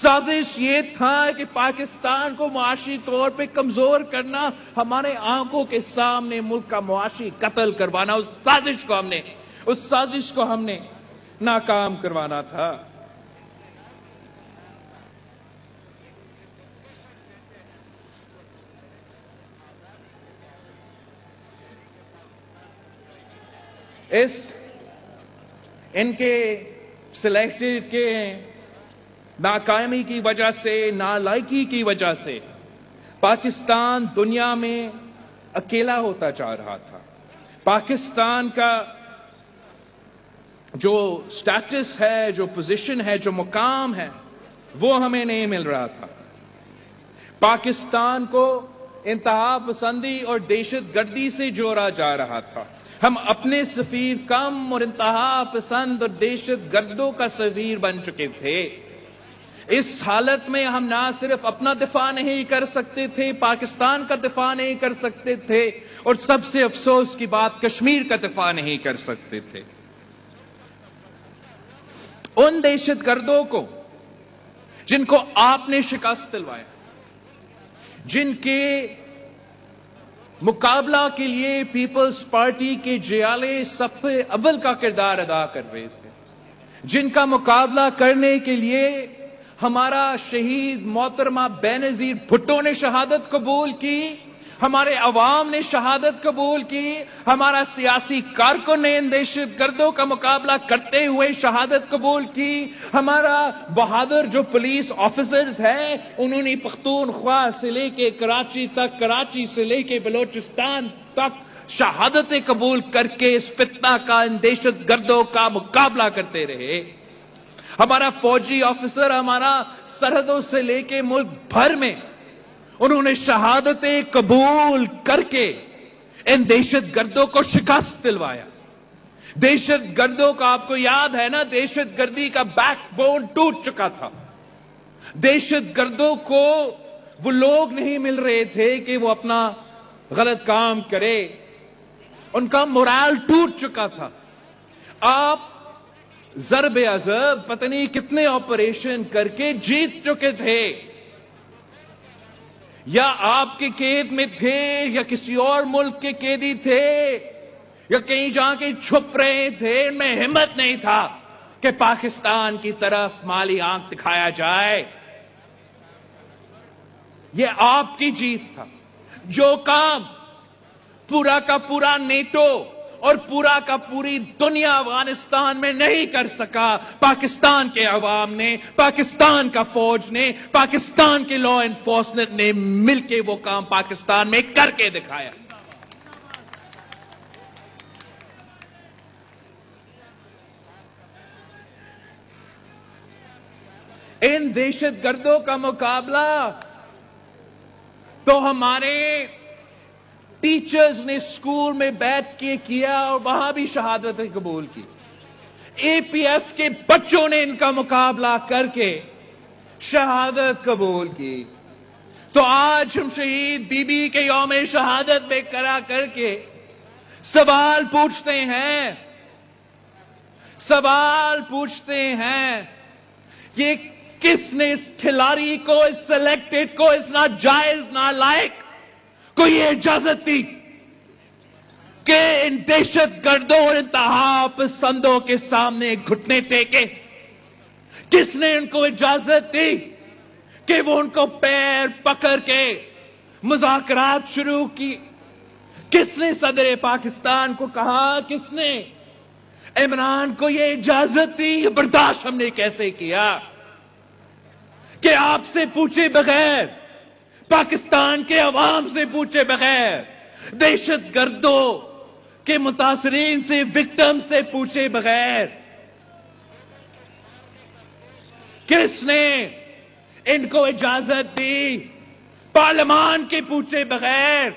سازش یہ تھا کہ پاکستان کو معاشی طور پہ کمزور کرنا، ہمارے آنکھوں کے سامنے ملک کا معاشی قتل کروانا، اس سازش کو ہم نے ناکام کروانا تھا. ان کے سلیکٹڈ کے ناکامی کی وجہ سے، نالائکی کی وجہ سے پاکستان دنیا میں اکیلا ہوتا جا رہا تھا. پاکستان کا جو سٹیٹس ہے، جو پوزیشن ہے، جو مقام ہے، وہ ہمیں نہیں مل رہا تھا. پاکستان کو انتہا پسندی اور دہشت گردی سے جوڑا جا رہا تھا. ہم اپنے سفیر کم اور انتہا پسند اور دہشت گردوں کا سفیر بن چکے تھے. اس حالت میں ہم نہ صرف اپنا دفاع نہیں کر سکتے تھے، پاکستان کا دفاع نہیں کر سکتے تھے، اور سب سے افسوس کی بات، کشمیر کا دفاع نہیں کر سکتے تھے. ان دہشت گردوں کو جن کو آپ نے شکست دلوایا، جن کے مقابلہ کے لیے پیپلز پارٹی کے جیالے صف اول کا کردار ادا کر رہے تھے، جن کا مقابلہ کرنے کے لیے ہمارا شہید محترمہ بے نظیر بھٹو نے شہادت قبول کی، ہمارے عوام نے شہادت قبول کی، ہمارا سیاسی کارکن نے ان دہشت گردوں کا مقابلہ کرتے ہوئے شہادت قبول کی، ہمارا بہادر جو پولیس آفیسرز ہیں انہوں نے پختونخوا سے لے کے کراچی تک، کراچی سے لے کے بلوچستان تک شہادتیں قبول کر کے اس فتنہ کا، ان دہشت گردوں کا مقابلہ کرتے رہے۔ ہمارا فوجی آفیسر، ہمارا سرحدوں سے لے کے ملک بھر میں انہوں نے شہادتیں قبول کر کے ان دہشت گردوں کو شکست دلوایا۔ دہشت گردوں کا آپ کو یاد ہے نا، دہشت گردی کا بیک بون ٹوٹ چکا تھا۔ دہشت گردوں کو وہ لوگ نہیں مل رہے تھے کہ وہ اپنا غلط کام کرے، ان کا مورال ٹوٹ چکا تھا۔ آپ ضرب عضب پتہ نہیں کتنے آپریشن کر کے جیت چکے تھے، یا آپ کے قید میں تھے یا کسی اور ملک کے قیدی تھے یا کہیں جا کے چھپ رہے تھے، ان میں ہمت نہیں تھا کہ پاکستان کی طرف مالی آنکھ دکھایا جائے۔ یہ آپ کی جیت تھا۔ جو کام پورا کا پورا نیٹو اور پورا کا پوری دنیا افغانستان میں نہیں کر سکا، پاکستان کے عوام نے، پاکستان کا فوج نے، پاکستان کے لا انفورسمنٹ نے مل کے وہ کام پاکستان میں کر کے دکھایا۔ ان دہشت گردوں کا مقابلہ تو ہمارے ٹیچرز نے اسکول میں بیٹھ کے کیا اور وہاں بھی شہادتیں قبول کی۔ اے پی ایس کے بچوں نے ان کا مقابلہ کر کے شہادت قبول کی۔ تو آج ہم شہید بی بی کے یوم شہادت میں کرا کر کے سوال پوچھتے ہیں کہ کس نے اس کھلاڑی کو، اس سلیکٹڈ کو، اس ناجائز نالائق کو یہ اجازت دی کہ ان دہشت گردوں اور انتہا پسندوں کے سامنے گھٹنے ٹیکے؟ کس نے ان کو اجازت دی کہ وہ ان کو پیر پکڑ کے مذاکرات شروع کی؟ کس نے صدر پاکستان کو کہا؟ کس نے عمران کو یہ اجازت دی؟ یہ برداشت ہم نے کیسے کیا کہ آپ سے پوچھے بغیر، پاکستان کے عوام سے پوچھے بغیر، دہشت گردوں کے متاثرین سے، وکٹم سے پوچھے بغیر کس نے ان کو اجازت دی پارلیمان کے پوچھے بغیر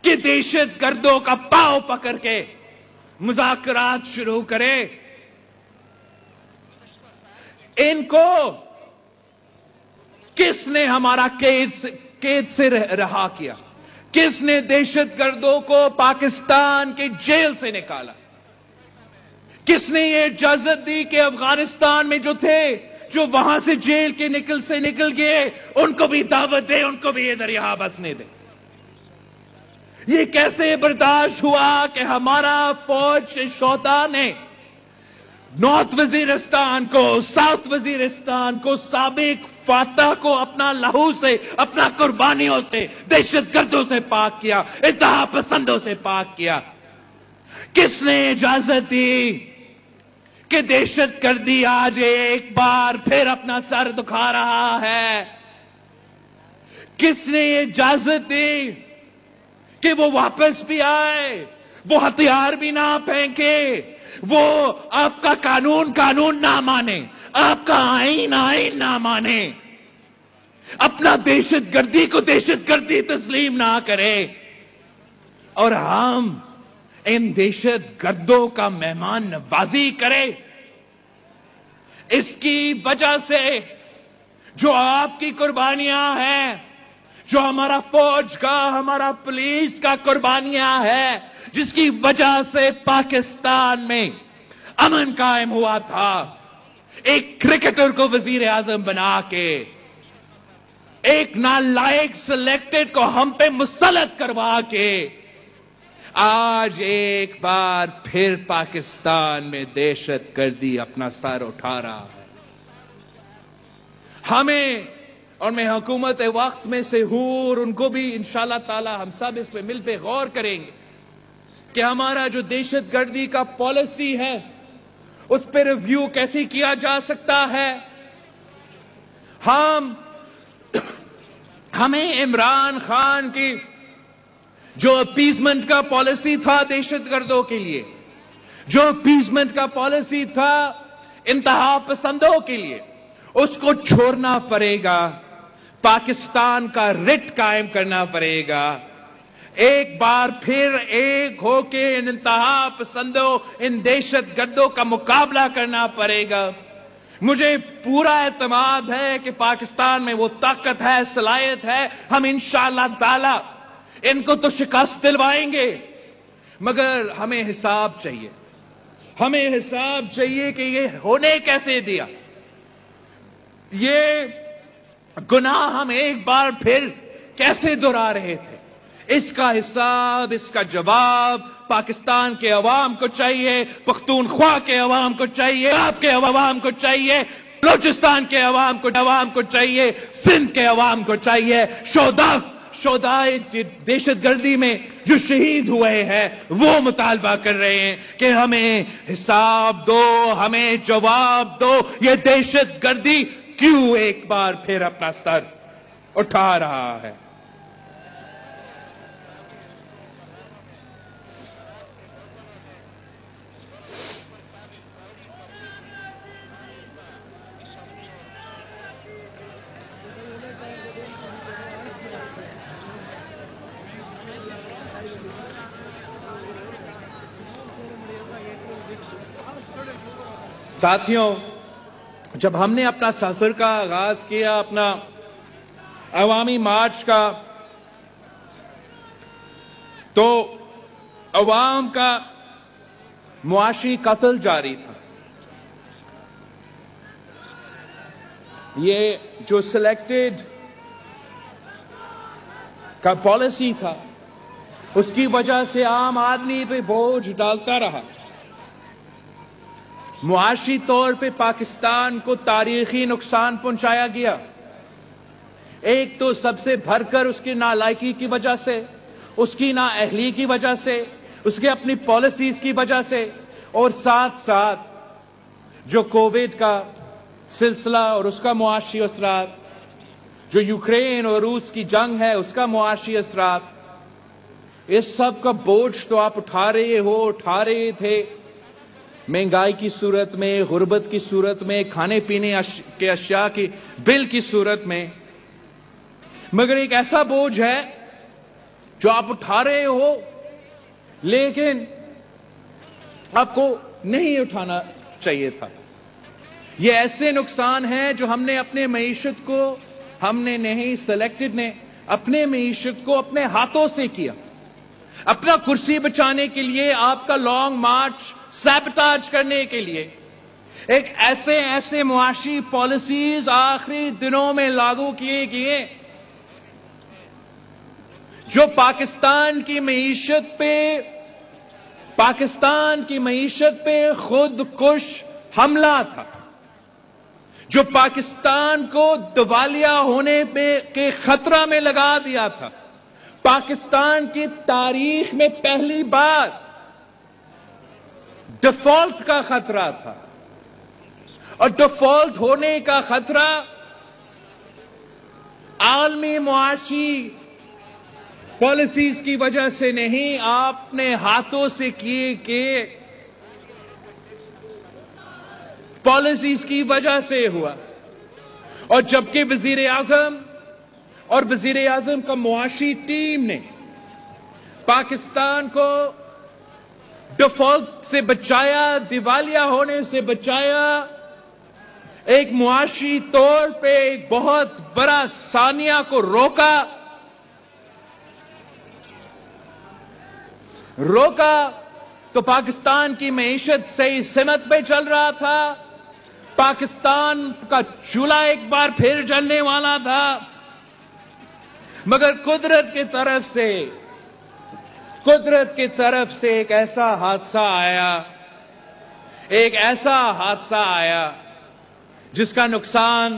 کہ دہشت گردوں کا پاؤں پکڑ کے مذاکرات شروع کرے؟ ان کو کس نے ہمارا قید سے رہا کیا؟ کس نے دہشت گردوں کو پاکستان کے جیل سے نکالا؟ کس نے یہ اجازت دی کہ افغانستان میں جو تھے، جو وہاں سے جیل کے نکل گئے، ان کو بھی دعوت دے، ان کو بھی ادھر یہاں بسنے دے؟ یہ کیسے برداشت ہوا کہ ہمارا فوج شہدا نے نارتھ وزیرستان کو، ساؤتھ وزیرستان کو، سابق فاتح کو اپنا لہو سے، اپنا قربانیوں سے، دہشت گردوں سے پاک کیا، انتہا پسندوں سے پاک کیا؟ کس نے اجازت دی کہ دہشت گردی آج ایک بار پھر اپنا سر دکھا رہا ہے؟ کس نے اجازت دی کہ وہ واپس بھی آئے، وہ ہتھیار بھی نہ پھینکے، وہ آپ کا قانون نہ مانے، آپ کا آئین نہ مانے، اپنا دہشت گردی کو دہشت گردی تسلیم نہ کرے، اور ہم ان دہشت گردوں کا مہمان نوازی کرے؟ اس کی وجہ سے جو آپ کی قربانیاں ہیں، جو ہمارا فوج کا، ہمارا پولیس کا قربانیاں ہیں، جس کی وجہ سے پاکستان میں امن قائم ہوا تھا، ایک کرکٹر کو وزیر اعظم بنا کے، ایک نالائق سلیکٹڈ کو ہم پہ مسلط کروا کے، آج ایک بار پھر پاکستان میں دہشت گردی اپنا سر اٹھا رہا ہے۔ ہمیں اور میں حکومت وقت میں سے ہوں اور ان کو بھی انشاءاللہ تعالی ہم سب اس پہ مل پہ غور کریں گے کہ ہمارا جو دہشت گردی کا پالیسی ہے اس پہ ریویو کیسے کیا جا سکتا ہے. ہمیں عمران خان کی جو اپیزمنٹ کا پالیسی تھا دہشت گردوں کے لیے، جو اپیزمنٹ کا پالیسی تھا انتہا پسندوں کے لیے، اس کو چھوڑنا پڑے گا. پاکستان کا رٹ قائم کرنا پڑے گا. ایک بار پھر ایک ہو کے ان انتہا پسندوں، ان دہشت گردوں کا مقابلہ کرنا پڑے گا. مجھے پورا اعتماد ہے کہ پاکستان میں وہ طاقت ہے، صلاحیت ہے. ہم انشاءاللہ تعالی ان کو تو شکست دلوائیں گے، مگر ہمیں حساب چاہیے. ہمیں حساب چاہیے کہ یہ ہونے کیسے دیا. یہ گناہ ہم ایک بار پھر کیسے دہرا رہے تھے. اس کا حساب، اس کا جواب پاکستان کے عوام کو چاہیے، پختونخوا کے عوام کو چاہیے، آپ کے عوام کو چاہیے، بلوچستان کے عوام کو چاہیے، سندھ کے عوام کو چاہیے. شہدائے دہشت گردی میں جو شہید ہوئے ہیں وہ مطالبہ کر رہے ہیں کہ ہمیں حساب دو، ہمیں جواب دو. یہ دہشت گردی کیوں ایک بار پھر اپنا سر اٹھا رہا ہے. ساتھیوں، جب ہم نے اپنا سفر کا آغاز کیا، اپنا عوامی مارچ کا، تو عوام کا معاشی قتل جاری تھا. یہ جو سلیکٹڈ کا پالیسی تھا اس کی وجہ سے عام آدمی پہ بوجھ ڈالتا رہا. معاشی طور پہ پاکستان کو تاریخی نقصان پہنچایا گیا. ایک تو سب سے بڑھ کر اس کی نالائکی کی وجہ سے، اس کی نااہلی کی وجہ سے، اس کے اپنی پالیسیز کی وجہ سے، اور ساتھ ساتھ جو کووڈ کا سلسلہ اور اس کا معاشی اثرات، جو یوکرین اور روس کی جنگ ہے اس کا معاشی اثرات. اس سب کا بوجھ تو آپ اٹھا رہے تھے مہنگائی کی صورت میں، غربت کی صورت میں، کھانے پینے کے اشیاء کی بل کی صورت میں. مگر ایک ایسا بوجھ ہے جو آپ اٹھا رہے ہو لیکن آپ کو نہیں اٹھانا چاہیے تھا. یہ ایسے نقصان ہیں جو ہم نے اپنے معیشت کو، ہم نے نہیں، سلیکٹڈ نے اپنے معیشت کو اپنے ہاتھوں سے کیا. اپنا کرسی بچانے کے لیے، آپ کا لانگ مارچ سیبٹاج کرنے کے لیے ایک ایسے معاشی پالیسیز آخری دنوں میں لاگو کیے گئے جو پاکستان کی معیشت پہ خود کش حملہ تھا، جو پاکستان کو دیوالیہ ہونے کے خطرہ میں لگا دیا تھا. پاکستان کی تاریخ میں پہلی بار ڈیفالٹ کا خطرہ تھا، اور ڈیفالٹ ہونے کا خطرہ عالمی معاشی پالیسیز کی وجہ سے نہیں، آپ نے ہاتھوں سے کیے گئے پالیسیز کی وجہ سے ہوا. اور جبکہ وزیر اعظم اور وزیر اعظم کا معاشی ٹیم نے پاکستان کو ڈیفالٹ سے بچایا، دیوالیہ ہونے سے بچایا، ایک معاشی طور پہ ایک بہت بڑا ثانیہ کو روکا تو پاکستان کی معیشت صحیح سمت پہ چل رہا تھا. پاکستان کا چولہا ایک بار پھر جلنے والا تھا. مگر قدرت کی طرف سے ایک ایسا حادثہ آیا جس کا نقصان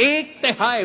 1/3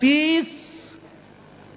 30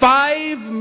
5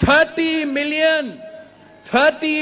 30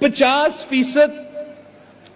50%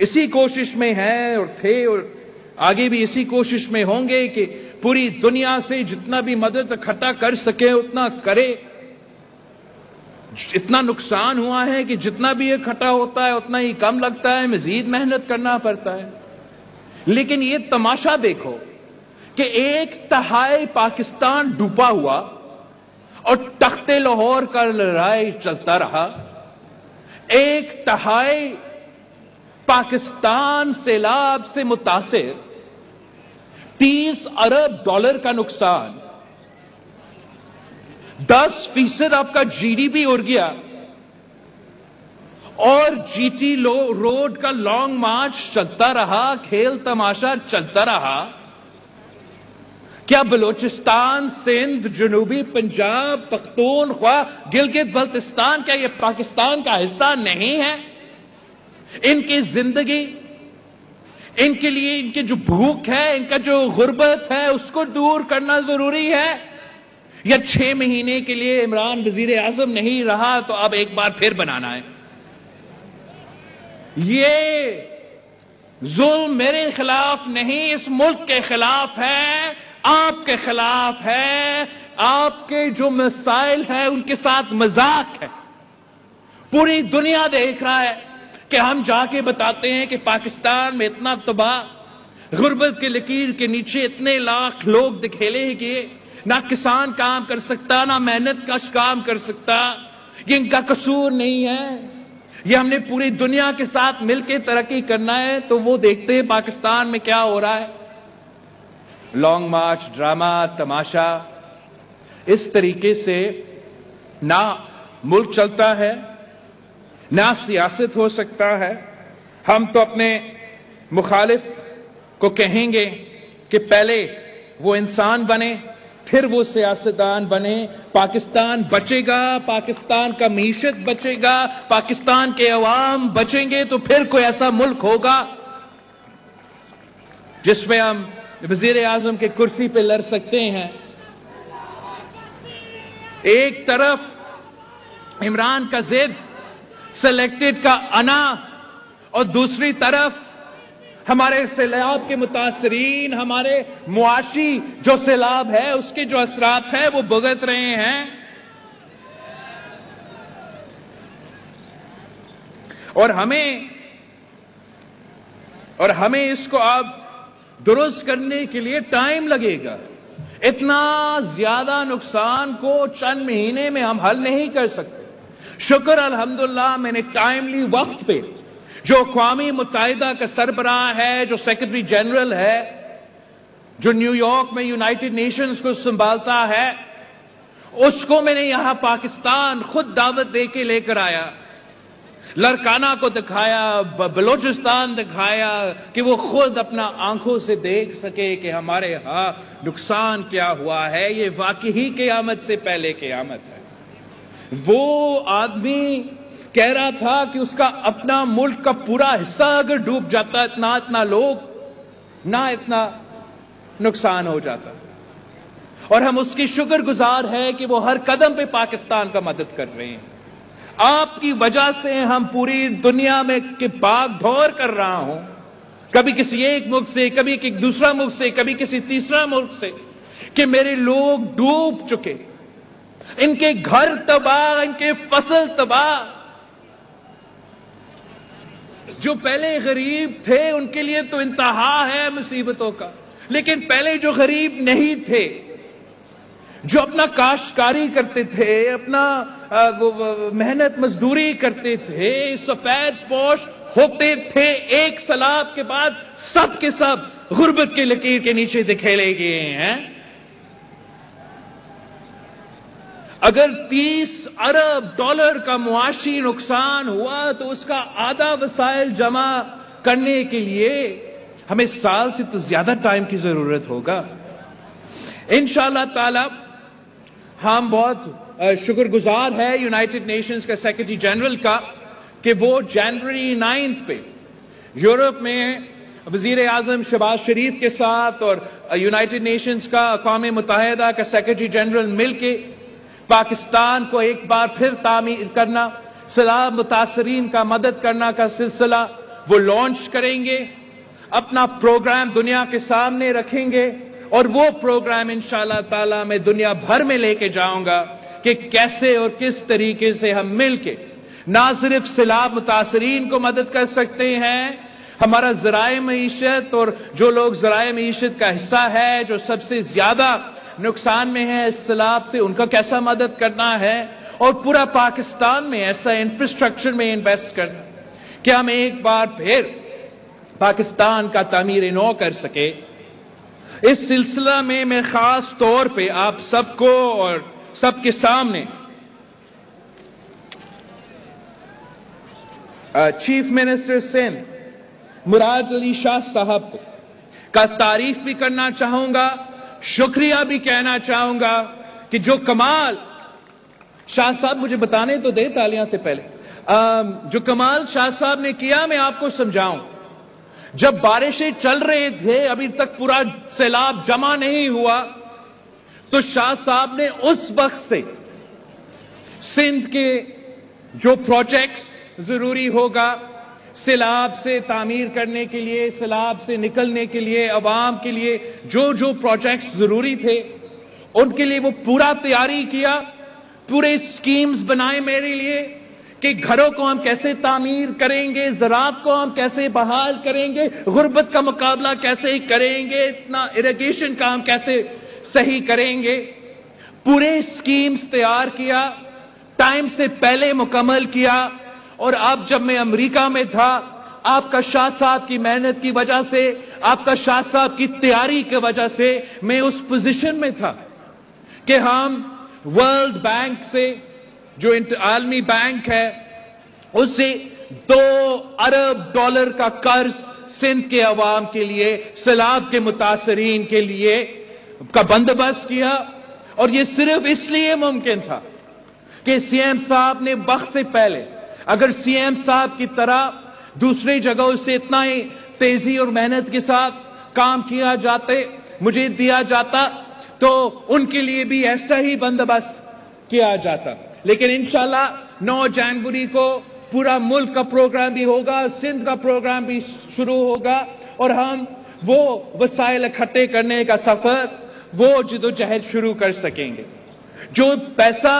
اسی کوشش میں ہیں اور تھے اور آگے بھی اسی کوشش میں ہوں گے کہ پوری دنیا سے جتنا بھی مدد اکٹھا کر سکے اتنا کرے. اتنا نقصان ہوا ہے کہ جتنا بھی اکٹھا ہوتا ہے اتنا ہی کم لگتا ہے, مزید محنت کرنا پڑتا ہے. لیکن یہ تماشا دیکھو کہ 1/3 پاکستان ڈوبا ہوا اور تخت لاہور کا لڑائی چلتا رہا. 1/3 پاکستان سیلاب سے متاثر, 30 ارب ڈالر کا نقصان, 10% آپ کا جی ڈی پی اڑ گیا, اور جی ٹی روڈ کا لانگ مارچ چلتا رہا, کھیل تماشا چلتا رہا. کیا بلوچستان, سندھ, جنوبی پنجاب, پختونخوا, گلگت بلتستان کیا یہ پاکستان کا حصہ نہیں ہے؟ ان کی زندگی, ان کے لیے ان کی جو بھوک ہے, ان کا جو غربت ہے, اس کو دور کرنا ضروری ہے. یا 6 مہینے کے لیے عمران وزیر اعظم نہیں رہا تو اب ایک بار پھر بنانا ہے؟ یہ ظلم میرے خلاف نہیں, اس ملک کے خلاف ہے, آپ کے خلاف ہے. آپ کے جو مسائل ہیں ان کے ساتھ مذاق ہے. پوری دنیا دیکھ رہا ہے کہ ہم جا کے بتاتے ہیں کہ پاکستان میں اتنا تباہ, غربت کے لکیر کے نیچے اتنے لاکھ لوگ دکھیلے گئے, نہ کسان کام کر سکتا, نہ محنت کش کام کر سکتا. یہ ان کا قصور نہیں ہے, یہ ہم نے پوری دنیا کے ساتھ مل کے ترقی کرنا ہے. تو وہ دیکھتے ہیں پاکستان میں کیا ہو رہا ہے, لانگ مارچ, ڈرامہ, تماشا. اس طریقے سے نہ ملک چلتا ہے, نہ سیاست ہو سکتا ہے. ہم تو اپنے مخالف کو کہیں گے کہ پہلے وہ انسان بنے, پھر وہ سیاستدان بنے. پاکستان بچے گا, پاکستان کا معیشت بچے گا, پاکستان کے عوام بچیں گے تو پھر کوئی ایسا ملک ہوگا جس میں ہم وزیر اعظم کے کرسی پہ لڑ سکتے ہیں. ایک طرف عمران کا ضد, سلیکٹڈ کا انا, اور دوسری طرف ہمارے سیلاب کے متاثرین, ہمارے معاشی جو سیلاب ہے اس کے جو اثرات ہیں وہ بھگت رہے ہیں. اور ہمیں اس کو اب درست کرنے کے لیے ٹائم لگے گا. اتنا زیادہ نقصان کو چند مہینے میں ہم حل نہیں کر سکتے. شکر الحمدللہ میں نے ٹائملی وقت پہ جو اقوام متحدہ کا سربراہ ہے, جو سیکرٹری جنرل ہے, جو نیو یارک میں یونائٹڈ نیشنز کو سنبھالتا ہے, اس کو میں نے یہاں پاکستان خود دعوت دے کے لے کر آیا. لڑکانہ کو دکھایا, بلوچستان دکھایا کہ وہ خود اپنا آنکھوں سے دیکھ سکے کہ ہمارے ہاں نقصان کیا ہوا ہے. یہ واقعی قیامت سے پہلے قیامت ہے. وہ آدمی کہہ رہا تھا کہ اس کا اپنا ملک کا پورا حصہ اگر ڈوب جاتا, اتنا لوگ, نہ اتنا نقصان ہو جاتا. اور ہم اس کی شکر گزار ہے کہ وہ ہر قدم پہ پاکستان کا مدد کر رہے ہیں. آپ کی وجہ سے ہم پوری دنیا میں بھاگ دوڑ کر رہا ہوں, کبھی کسی ایک ملک سے, کبھی دوسرا ملک سے, کبھی کسی تیسرا ملک سے, کہ میرے لوگ ڈوب چکے, ان کے گھر تباہ, ان کے فصل تباہ. جو پہلے غریب تھے ان کے لیے تو انتہا ہے مصیبتوں کا, لیکن پہلے جو غریب نہیں تھے, جو اپنا کاشتکاری کرتے تھے, اپنا محنت مزدوری کرتے تھے, سفید پوش ہوتے تھے, ایک سیلاب کے بعد سب کے سب غربت کے لکیر کے نیچے دکھیلے گئے ہیں. اگر 30 ارب ڈالر کا معاشی نقصان ہوا تو اس کا آدھا وسائل جمع کرنے کے لیے ہمیں سال سے تو زیادہ ٹائم کی ضرورت ہوگا. انشاءاللہ تعالی ہم بہت شکر گزار ہے یونائٹڈ نیشنز کا سیکرٹری جنرل کا کہ وہ جنوری 9 پہ یورپ میں وزیر اعظم شہباز شریف کے ساتھ اور یونائٹڈ نیشنز کا اقوام متحدہ کا سیکرٹری جنرل مل کے پاکستان کو ایک بار پھر تعمیر کرنا, سیلاب متاثرین کا مدد کرنا کا سلسلہ وہ لانچ کریں گے, اپنا پروگرام دنیا کے سامنے رکھیں گے, اور وہ پروگرام انشاءاللہ تعالی میں دنیا بھر میں لے کے جاؤں گا کہ کیسے اور کس طریقے سے ہم مل کے نہ صرف سیلاب متاثرین کو مدد کر سکتے ہیں, ہمارا ذرائع معیشت اور جو لوگ ذرائع معیشت کا حصہ ہے, جو سب سے زیادہ نقصان میں ہے اس سیلاب سے, ان کا کیسا مدد کرنا ہے, اور پورا پاکستان میں ایسا انفراسٹرکچر میں انویسٹ کرنا کہ ہم ایک بار پھر پاکستان کا تعمیر نو کر سکے. اس سلسلہ میں خاص طور پہ آپ سب کو اور سب کے سامنے چیف منسٹر سندھ مراد علی شاہ صاحب کو کا تعریف بھی کرنا چاہوں گا, شکریہ بھی کہنا چاہوں گا کہ جو کمال شاہ صاحب, مجھے بتانے تو دے تالیاں سے پہلے, جو کمال شاہ صاحب نے کیا میں آپ کو سمجھاؤں. جب بارشیں چل رہے تھے, ابھی تک پورا سیلاب جمع نہیں ہوا, تو شاہ صاحب نے اس وقت سے سندھ کے جو پروجیکٹس ضروری ہوگا سیلاب سے تعمیر کرنے کے لیے, سیلاب سے نکلنے کے لیے, عوام کے لیے جو پروجیکٹس ضروری تھے ان کے لیے وہ پورا تیاری کیا, پورے سکیمز بنائے میرے لیے کہ گھروں کو ہم کیسے تعمیر کریں گے, زراعت کو ہم کیسے بحال کریں گے, غربت کا مقابلہ کیسے کریں گے, اتنا اریگیشن کا ہم کیسے صحیح کریں گے. پورے سکیمز تیار کیا, ٹائم سے پہلے مکمل کیا. اور اب جب میں امریکہ میں تھا, آپ کا شاہ صاحب کی محنت کی وجہ سے, آپ کا شاہ صاحب کی تیاری کی وجہ سے میں اس پوزیشن میں تھا کہ ہم ورلڈ بینک سے, جو عالمی بینک ہے, اس سے $2 ارب کا قرض سندھ کے عوام کے لیے, سیلاب کے متاثرین کے لیے کا بندوبست کیا. اور یہ صرف اس لیے ممکن تھا کہ سی ایم صاحب نے وقت سے پہلے, اگر سی ایم صاحب کی طرح دوسری جگہوں سے اتنا ہی تیزی اور محنت کے ساتھ کام کیا جاتے, مجھے دیا جاتا, تو ان کے لیے بھی ایسا ہی بندوبست کیا جاتا. لیکن انشاءاللہ 9 جنوری کو پورا ملک کا پروگرام بھی ہوگا, سندھ کا پروگرام بھی شروع ہوگا, اور ہم وہ وسائل اکٹھے کرنے کا سفر, وہ جدوجہد شروع کر سکیں گے. جو پیسہ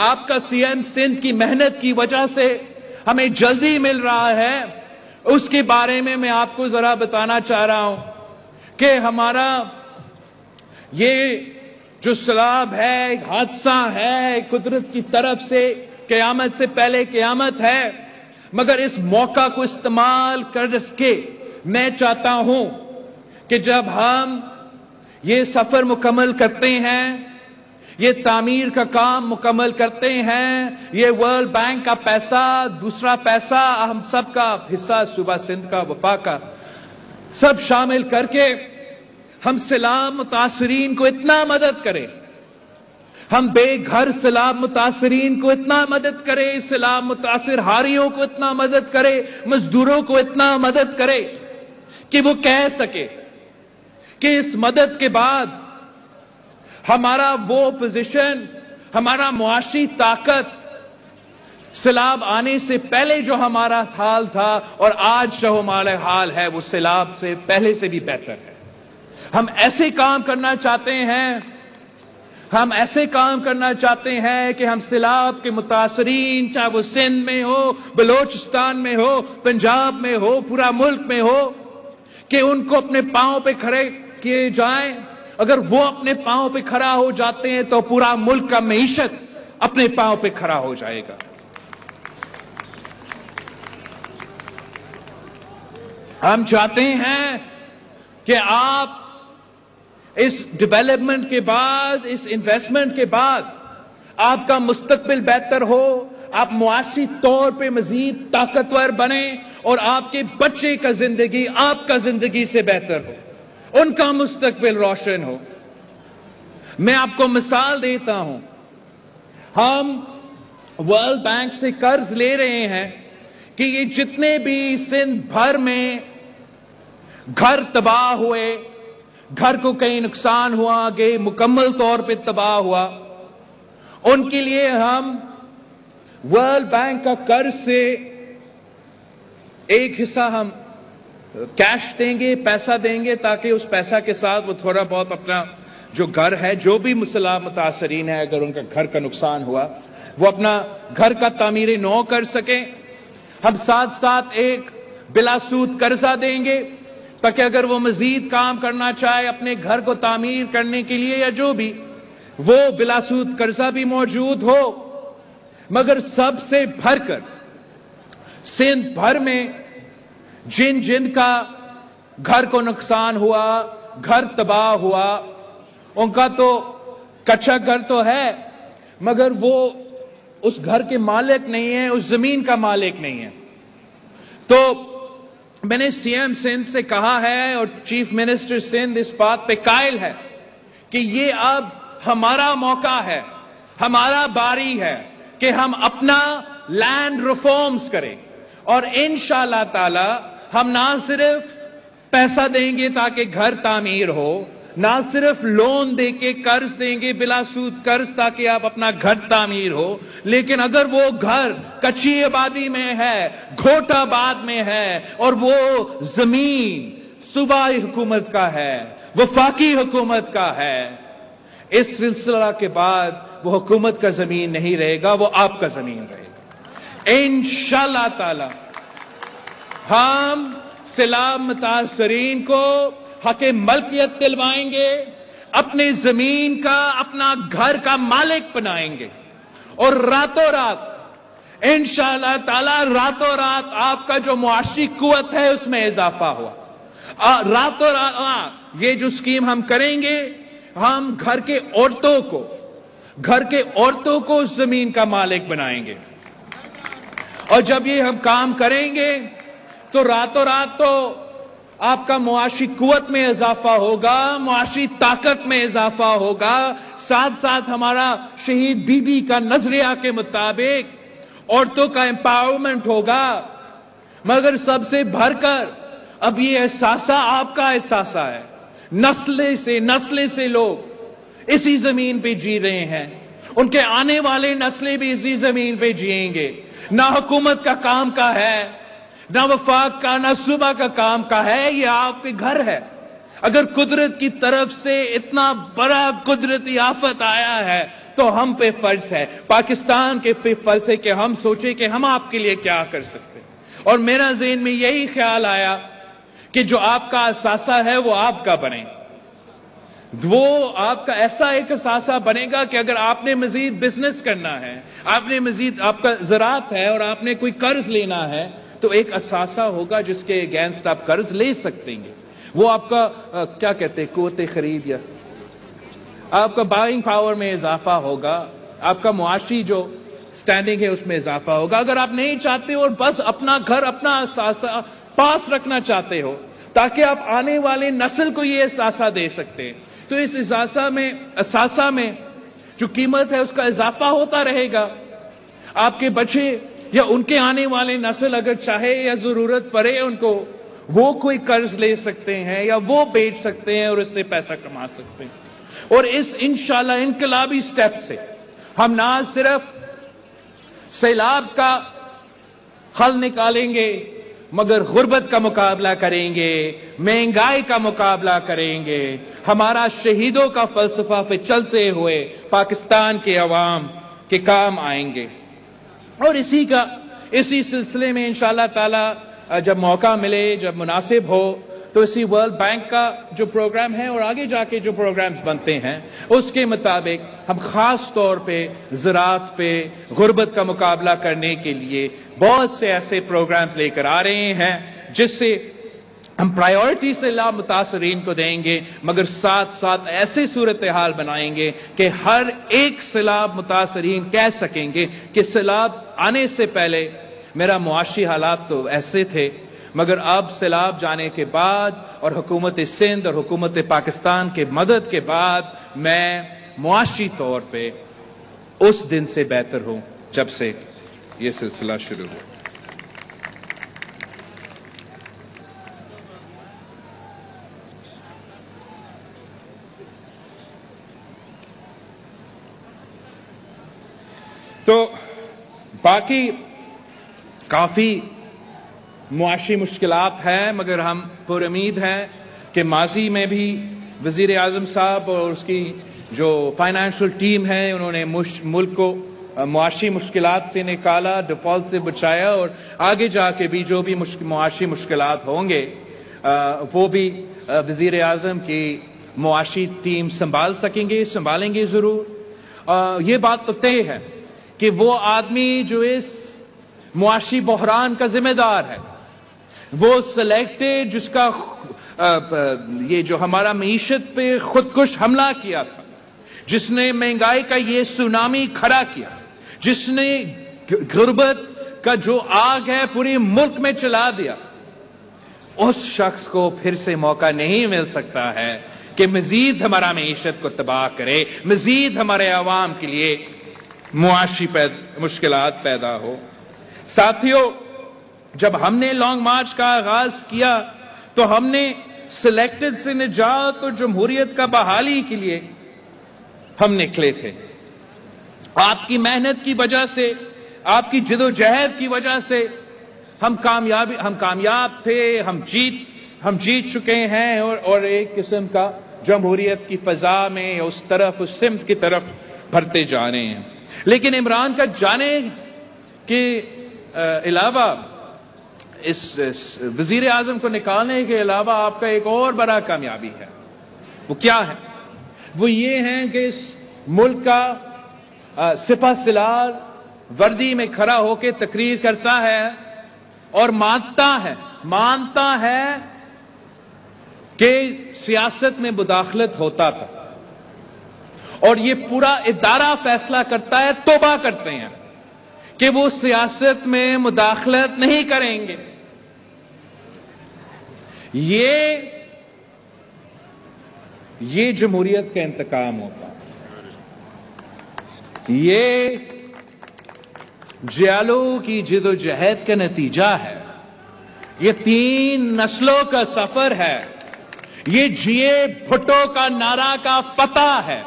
آپ کا سی ایم سندھ کی محنت کی وجہ سے ہمیں جلدی مل رہا ہے, اس کے بارے میں آپ کو ذرا بتانا چاہ رہا ہوں کہ ہمارا یہ جو سیلاب ہے, ایک حادثہ ہے قدرت کی طرف سے, قیامت سے پہلے قیامت ہے, مگر اس موقع کو استعمال کر کے میں چاہتا ہوں کہ جب ہم یہ سفر مکمل کرتے ہیں, یہ تعمیر کا کام مکمل کرتے ہیں, یہ ورلڈ بینک کا پیسہ, دوسرا پیسہ, ہم سب کا حصہ, صوبہ سندھ کا, وفاق کا, سب شامل کر کے ہم سیلاب متاثرین کو اتنا مدد کریں, ہم بے گھر سیلاب متاثرین کو اتنا مدد کریں, سیلاب متاثر ہاریوں کو اتنا مدد کرے, مزدوروں کو اتنا مدد کرے کہ وہ کہہ سکے کہ اس مدد کے بعد ہمارا وہ پوزیشن, ہمارا معاشی طاقت سیلاب آنے سے پہلے جو ہمارا حال تھا اور آج جو ہمارا حال ہے وہ سیلاب سے پہلے سے بھی بہتر ہے. ہم ایسے کام کرنا چاہتے ہیں, ہم ایسے کام کرنا چاہتے ہیں کہ ہم سیلاب کے متاثرین, چاہے وہ سندھ میں ہو, بلوچستان میں ہو, پنجاب میں ہو, پورا ملک میں ہو, کہ ان کو اپنے پاؤں پہ کھڑے کیے جائیں. اگر وہ اپنے پاؤں پہ کھڑا ہو جاتے ہیں تو پورا ملک کا معیشت اپنے پاؤں پہ کھڑا ہو جائے گا. ہم چاہتے ہیں کہ آپ اس ڈیولپمنٹ کے بعد, اس انویسٹمنٹ کے بعد آپ کا مستقبل بہتر ہو, آپ معاشی طور پہ مزید طاقتور بنیں, اور آپ کے بچے کا زندگی آپ کا زندگی سے بہتر ہو, ان کا مستقبل روشن ہو. میں آپ کو مثال دیتا ہوں, ہم ورلڈ بینک سے قرض لے رہے ہیں کہ یہ جتنے بھی سندھ بھر میں گھر تباہ ہوئے, گھر کو کہیں نقصان ہوا, کہ مکمل طور پہ تباہ ہوا, ان کے لیے ہم ورلڈ بینک کا قرض سے ایک حصہ ہم کیش دیں گے, پیسہ دیں گے, تاکہ اس پیسہ کے ساتھ وہ تھوڑا بہت اپنا جو گھر ہے, جو بھی مسلح متاثرین ہے, اگر ان کا گھر کا نقصان ہوا, وہ اپنا گھر کا تعمیر نو کر سکیں. ہم ساتھ ساتھ ایک بلا سود قرضہ دیں گے, تاکہ اگر وہ مزید کام کرنا چاہے اپنے گھر کو تعمیر کرنے کے لیے یا جو بھی, وہ بلا سود قرضہ بھی موجود ہو. مگر سب سے بڑھ کر سندھ بھر میں جن جن کا گھر کو نقصان ہوا, گھر تباہ ہوا, ان کا تو کچا گھر تو ہے, مگر وہ اس گھر کے مالک نہیں ہے, اس زمین کا مالک نہیں ہے. تو میں نے سی ایم سندھ سے کہا ہے اور چیف منسٹر سندھ اس بات پہ قائل ہے کہ یہ اب ہمارا موقع ہے, ہمارا باری ہے کہ ہم اپنا لینڈ ریفارمز کریں. اور انشاءاللہ تعالی ہم نہ صرف پیسہ دیں گے تاکہ گھر تعمیر ہو, نہ صرف لون دے کے قرض دیں گے بلا سود قرض تاکہ آپ اپنا گھر تعمیر ہو, لیکن اگر وہ گھر کچی آبادی میں ہے, گھوٹ آباد میں ہے, اور وہ زمین صوبائی حکومت کا ہے, وفاقی حکومت کا ہے, اس سلسلہ کے بعد وہ حکومت کا زمین نہیں رہے گا, وہ آپ کا زمین رہے گا. انشاءاللہ تعالی ہم سیلاب متاثرین کو حق ملکیت دلوائیں گے, اپنی زمین کا, اپنا گھر کا مالک بنائیں گے, اور راتوں رات انشاءاللہ تعالی راتوں رات آپ کا جو معاشی قوت ہے اس میں اضافہ ہوا. راتوں رات یہ جو اسکیم ہم کریں گے, ہم گھر کے عورتوں کو اس زمین کا مالک بنائیں گے. اور جب یہ ہم کام کریں گے تو راتوں رات تو آپ کا معاشی قوت میں اضافہ ہوگا, معاشی طاقت میں اضافہ ہوگا, ساتھ ساتھ ہمارا شہید بی بی کا نظریہ کے مطابق عورتوں کا امپاورمنٹ ہوگا. مگر سب سے بڑھ کر اب یہ احساسہ آپ کا احساسہ ہے. نسلیں سے لوگ اسی زمین پہ جی رہے ہیں, ان کے آنے والے نسلیں بھی اسی زمین پہ جئیں گے. نہ حکومت کا کام کا ہے, نہ وفاق کا, نہ صوبہ کا کام کا ہے, یہ آپ کے گھر ہے. اگر قدرت کی طرف سے اتنا بڑا قدرتی آفت آیا ہے تو ہم پہ فرض ہے, پاکستان کے پہ فرض ہے کہ ہم سوچیں کہ ہم آپ کے لیے کیا کر سکتے ہیں. اور میرا ذہن میں یہی خیال آیا کہ جو آپ کا اثاثہ ہے وہ آپ کا بنے, وہ آپ کا ایسا ایک اثاثہ بنے گا کہ اگر آپ نے مزید بزنس کرنا ہے, آپ نے مزید, آپ کا زراعت ہے اور آپ نے کوئی قرض لینا ہے, تو ایک اثاثہ ہوگا جس کے اگینسٹ آپ قرض لے سکتے ہیں. وہ آپ کا کیا کہتے ہیں, قوت خرید, یا آپ کا بائنگ پاور میں اضافہ ہوگا, آپ کا معاشی جو سٹینڈنگ ہے اس میں اضافہ ہوگا. اگر آپ نہیں چاہتے اور بس اپنا گھر, اپنا اثاثہ پاس رکھنا چاہتے ہو تاکہ آپ آنے والے نسل کو یہ اثاثہ دے سکتے ہیں, تو اس اثاثہ میں جو قیمت ہے اس کا اضافہ ہوتا رہے گا. آپ کے بچے یا ان کے آنے والے نسل اگر چاہے یا ضرورت پڑے ان کو, وہ کوئی قرض لے سکتے ہیں یا وہ بیچ سکتے ہیں اور اس سے پیسہ کما سکتے ہیں. اور اس انشاءاللہ انقلابی سٹیپ سے ہم نہ صرف سیلاب کا حل نکالیں گے, مگر غربت کا مقابلہ کریں گے, مہنگائی کا مقابلہ کریں گے, ہمارا شہیدوں کا فلسفہ پہ چلتے ہوئے پاکستان کے عوام کے کام آئیں گے. اور اسی سلسلے میں انشاءاللہ تعالی جب موقع ملے, جب مناسب ہو, تو اسی ورلڈ بینک کا جو پروگرام ہے اور آگے جا کے جو پروگرامز بنتے ہیں اس کے مطابق ہم خاص طور پہ زراعت پہ غربت کا مقابلہ کرنے کے لیے بہت سے ایسے پروگرامز لے کر آ رہے ہیں جس سے ہم پرائیورٹی سیلاب متاثرین کو دیں گے, مگر ساتھ ساتھ ایسی صورتحال بنائیں گے کہ ہر ایک سیلاب متاثرین کہہ سکیں گے کہ سیلاب آنے سے پہلے میرا معاشی حالات تو ایسے تھے, مگر اب سیلاب جانے کے بعد اور حکومت سندھ اور حکومت پاکستان کے مدد کے بعد میں معاشی طور پہ اس دن سے بہتر ہوں جب سے یہ سلسلہ شروع ہوا. تو باقی کافی معاشی مشکلات ہیں، مگر ہم پر امید ہیں کہ ماضی میں بھی وزیر اعظم صاحب اور اس کی جو فائنانشل ٹیم ہے انہوں نے ملک کو معاشی مشکلات سے نکالا، ڈیفالٹ سے بچایا، اور آگے جا کے بھی جو بھی معاشی مشکلات ہوں گے وہ بھی وزیر اعظم کی معاشی ٹیم سنبھالیں گے ضرور۔ یہ بات تو طے ہے کہ وہ آدمی جو اس معاشی بحران کا ذمہ دار ہے، وہ سلیکٹڈ جس کا یہ جو ہمارا معیشت پہ خودکش حملہ کیا تھا، جس نے مہنگائی کا یہ سونامی کھڑا کیا، جس نے غربت کا جو آگ ہے پورے ملک میں چلا دیا، اس شخص کو پھر سے موقع نہیں مل سکتا ہے کہ مزید ہمارا معیشت کو تباہ کرے، مزید ہمارے عوام کے لیے معاشی مشکلات پیدا ہو۔ ساتھیو، جب ہم نے لانگ مارچ کا آغاز کیا تو ہم نے سلیکٹڈ سے نجات اور جمہوریت کا بحالی کے لیے ہم نکلے تھے۔ آپ کی محنت کی وجہ سے، آپ کی جد و جہد کی وجہ سے ہم کامیاب تھے، ہم جیت چکے ہیں اور ایک قسم کا جمہوریت کی فضا میں اس سمت کی طرف بڑھتے جا رہے ہیں۔ لیکن عمران کا جانے کے علاوہ، اس وزیر اعظم کو نکالنے کے علاوہ آپ کا ایک اور بڑا کامیابی ہے۔ وہ کیا ہے؟ وہ یہ ہے کہ اس ملک کا سپہ سالار وردی میں کھڑا ہو کے تقریر کرتا ہے اور مانتا ہے کہ سیاست میں مداخلت ہوتا تھا، اور یہ پورا ادارہ فیصلہ کرتا ہے، توبہ کرتے ہیں کہ وہ سیاست میں مداخلت نہیں کریں گے۔ یہ جمہوریت کا انتقام ہوتا ہے، یہ جیالو کی جد و جہد کا نتیجہ ہے، یہ 3 نسلوں کا سفر ہے، یہ جیے بھٹو کا نعرہ کا فتح ہے،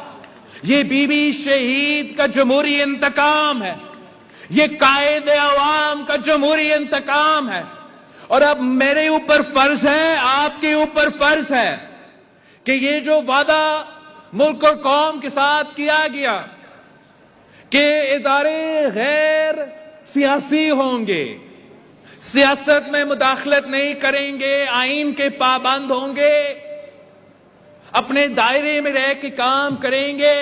یہ بی بی شہید کا جمہوری انتقام ہے، یہ قائد عوام کا جمہوری انتقام ہے۔ اور اب میرے اوپر فرض ہے، آپ کے اوپر فرض ہے کہ یہ جو وعدہ ملک اور قوم کے ساتھ کیا گیا کہ ادارے غیر سیاسی ہوں گے، سیاست میں مداخلت نہیں کریں گے، آئین کے پابند ہوں گے، اپنے دائرے میں رہ کے کام کریں گے،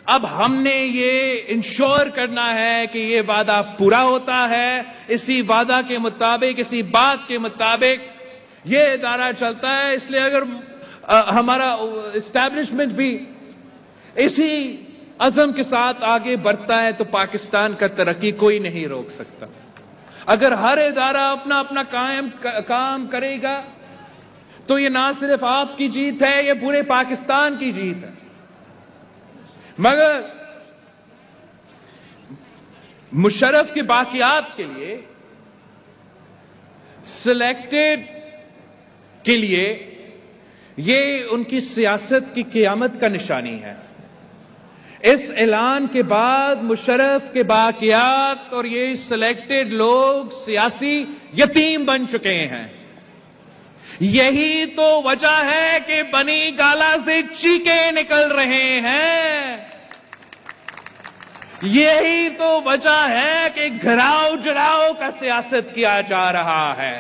اب ہم نے یہ انشور کرنا ہے کہ یہ وعدہ پورا ہوتا ہے، اسی وعدہ کے مطابق، اسی بات کے مطابق یہ ادارہ چلتا ہے۔ اس لیے اگر ہمارا اسٹیبلشمنٹ بھی اسی عزم کے ساتھ آگے بڑھتا ہے تو پاکستان کا ترقی کوئی نہیں روک سکتا۔ اگر ہر ادارہ اپنا اپنا کام کرے گا تو یہ نہ صرف آپ کی جیت ہے، یہ پورے پاکستان کی جیت ہے۔ مگر مشرف کے باقیات کے لیے، سلیکٹڈ کے لیے، یہ ان کی سیاست کی قیامت کا نشانی ہے۔ اس اعلان کے بعد مشرف کے باقیات اور یہ سلیکٹڈ لوگ سیاسی یتیم بن چکے ہیں۔ یہی تو وجہ ہے کہ بنی گالہ سے چیخیں نکل رہے ہیں، یہی تو وجہ ہے کہ گھراؤ جڑاؤ کا سیاست کیا جا رہا ہے،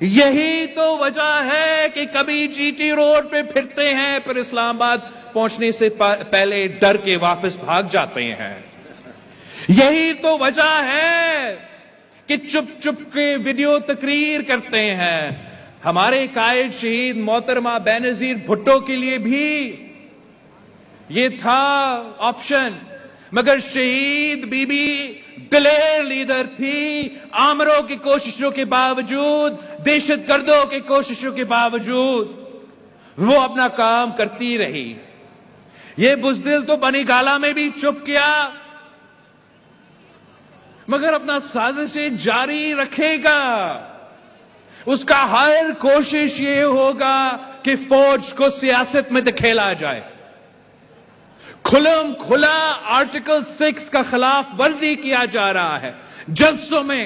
یہی تو وجہ ہے کہ کبھی جی ٹی روڈ پہ پھرتے ہیں پھر اسلام آباد پہنچنے سے پہلے ڈر کے واپس بھاگ جاتے ہیں، یہی تو وجہ ہے کہ چپ کے ویڈیو تقریر کرتے ہیں۔ ہمارے قائد شہید محترمہ بینظیر بھٹو کے لیے بھی یہ تھا آپشن، مگر شہید بی بی دلیر لیڈر تھی، آمروں کی کوششوں کے باوجود، دہشت گردوں کی کوششوں کے باوجود وہ اپنا کام کرتی رہی۔ یہ بزدل تو بنی گالہ میں بھی چپ کیا، مگر اپنا سازشیں جاری رکھے گا۔ اس کا ہر کوشش یہ ہوگا کہ فوج کو سیاست میں دکھیلا جائے، کھلا آرٹیکل 6 کا خلاف ورزی کیا جا رہا ہے، جلسوں میں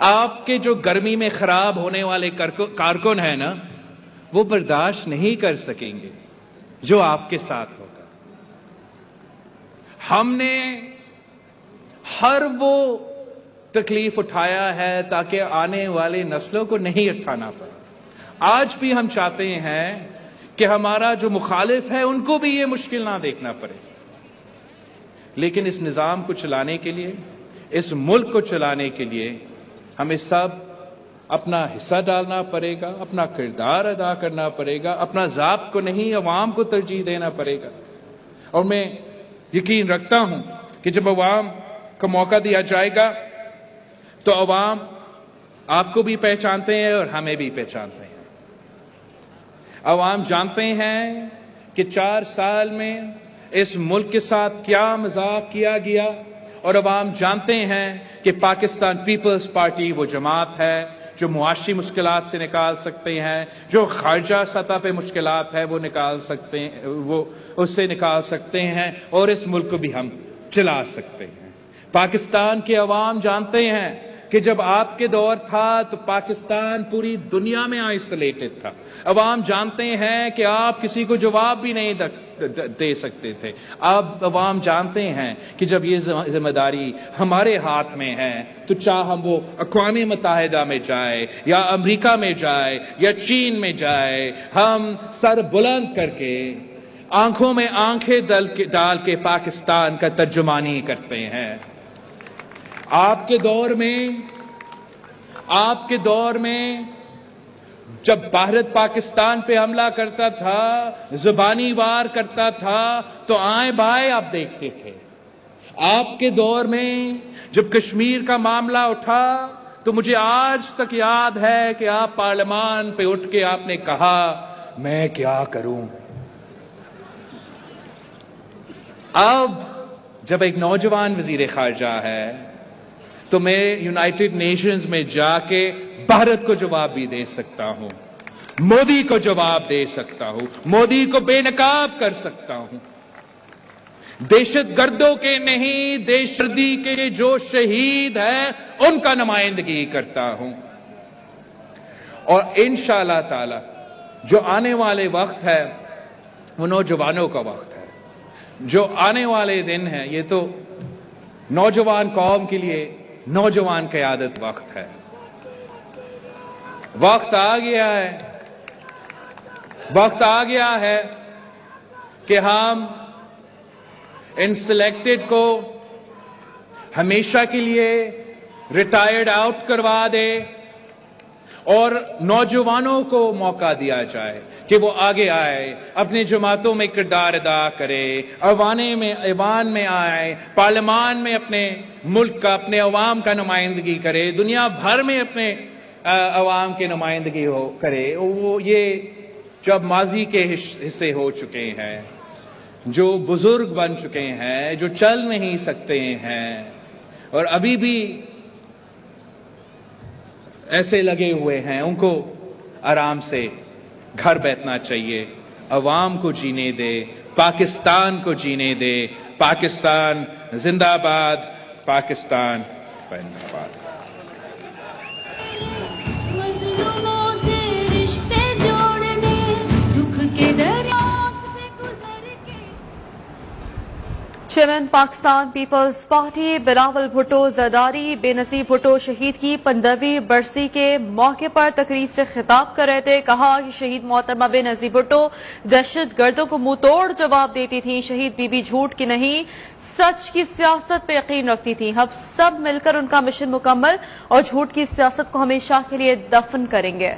آپ کے جو گرمی میں خراب ہونے والے کارکن ہیں نا، وہ برداشت نہیں کر سکیں گے جو آپ کے ساتھ ہوگا۔ ہم نے ہر وہ تکلیف اٹھایا ہے تاکہ آنے والے نسلوں کو نہیں اٹھانا پڑے۔ آج بھی ہم چاہتے ہیں کہ ہمارا جو مخالف ہے ان کو بھی یہ مشکل نہ دیکھنا پڑے، لیکن اس نظام کو چلانے کے لیے، اس ملک کو چلانے کے لیے ہمیں سب اپنا حصہ ڈالنا پڑے گا، اپنا کردار ادا کرنا پڑے گا، اپنا ذات کو نہیں عوام کو ترجیح دینا پڑے گا۔ اور میں یقین رکھتا ہوں کہ جب عوام کو موقع دیا جائے گا تو عوام آپ کو بھی پہچانتے ہیں اور ہمیں بھی پہچانتے ہیں۔ عوام جانتے ہیں کہ 4 سال میں اس ملک کے ساتھ کیا مذاق کیا گیا، اور عوام جانتے ہیں کہ پاکستان پیپلز پارٹی وہ جماعت ہے جو معاشی مشکلات سے نکال سکتے ہیں، جو خارجہ سطح پہ مشکلات ہے وہ نکال سکتے ہیں، وہ اس سے نکال سکتے ہیں، اور اس ملک کو بھی ہم چلا سکتے ہیں۔ پاکستان کے عوام جانتے ہیں کہ جب آپ کے دور تھا تو پاکستان پوری دنیا میں آئسولیٹڈ تھا۔ عوام جانتے ہیں کہ آپ کسی کو جواب بھی نہیں دے سکتے تھے۔ اب عوام جانتے ہیں کہ جب یہ ذمہ داری ہمارے ہاتھ میں ہے تو چاہے ہم وہ اقوام متحدہ میں جائے یا امریکہ میں جائے یا چین میں جائے، ہم سر بلند کر کے آنکھوں میں آنکھیں ڈال کے پاکستان کا ترجمانی کرتے ہیں۔ آپ کے دور میں جب بھارت پاکستان پہ حملہ کرتا تھا، زبانی وار کرتا تھا تو آئیں بائیں آپ دیکھتے تھے۔ آپ کے دور میں جب کشمیر کا معاملہ اٹھا تو مجھے آج تک یاد ہے کہ آپ پارلیمان پہ اٹھ کے آپ نے کہا میں کیا کروں۔ اب جب ایک نوجوان وزیر خارجہ ہے تو میں یونائٹڈ نیشنز میں جا کے بھارت کو جواب بھی دے سکتا ہوں، مودی کو جواب دے سکتا ہوں، مودی کو بے نقاب کر سکتا ہوں۔ دہشت گردوں کے نہیں، دہشت گردی کے جو شہید ہیں ان کا نمائندگی کرتا ہوں۔ اور انشاءاللہ تعالی جو آنے والے وقت ہے وہ نوجوانوں کا وقت ہے۔ جو آنے والے دن ہیں یہ تو نوجوان قوم کے لیے نوجوان قیادت وقت ہے۔ وقت آ گیا ہے کہ ہم ان سلیکٹڈ کو ہمیشہ کے لیے ریٹائرڈ آؤٹ کروا دے اور نوجوانوں کو موقع دیا جائے کہ وہ آگے آئے، اپنے جماعتوں میں کردار ادا کرے، ایوان میں آئے، پارلیمان میں اپنے ملک کا، اپنے عوام کا نمائندگی کرے، دنیا بھر میں اپنے عوام کی نمائندگی کرے۔ وہ یہ جو اب ماضی کے حصے ہو چکے ہیں، جو بزرگ بن چکے ہیں، جو چل نہیں سکتے ہیں اور ابھی بھی ایسے لگے ہوئے ہیں، ان کو آرام سے گھر بیٹھنا چاہیے۔ عوام کو جینے دے، پاکستان کو جینے دے۔ پاکستان زندہ باد، پاکستان زندہ باد۔ مظلوموں سے رشتے جوڑنے، دکھ کے دریاؤں سے گزر کے۔ Chairman Pakistan Peoples Party Bilawal Bhutto Zardari Benazir Bhutto شہید کی 15ویں برسی کے موقع پر تقریب سے خطاب کر رہے تھے۔ کہا کہ شہید محترمہ بے نظیر بھٹو دہشت گردوں کو منہ توڑ جواب دیتی تھیں۔ شہید بی بی جھوٹ کی نہیں، سچ کی سیاست پہ یقین رکھتی تھیں۔ ہم سب مل کر ان کا مشن مکمل اور جھوٹ کی سیاست کو ہمیشہ کے لیے دفن کریں گے۔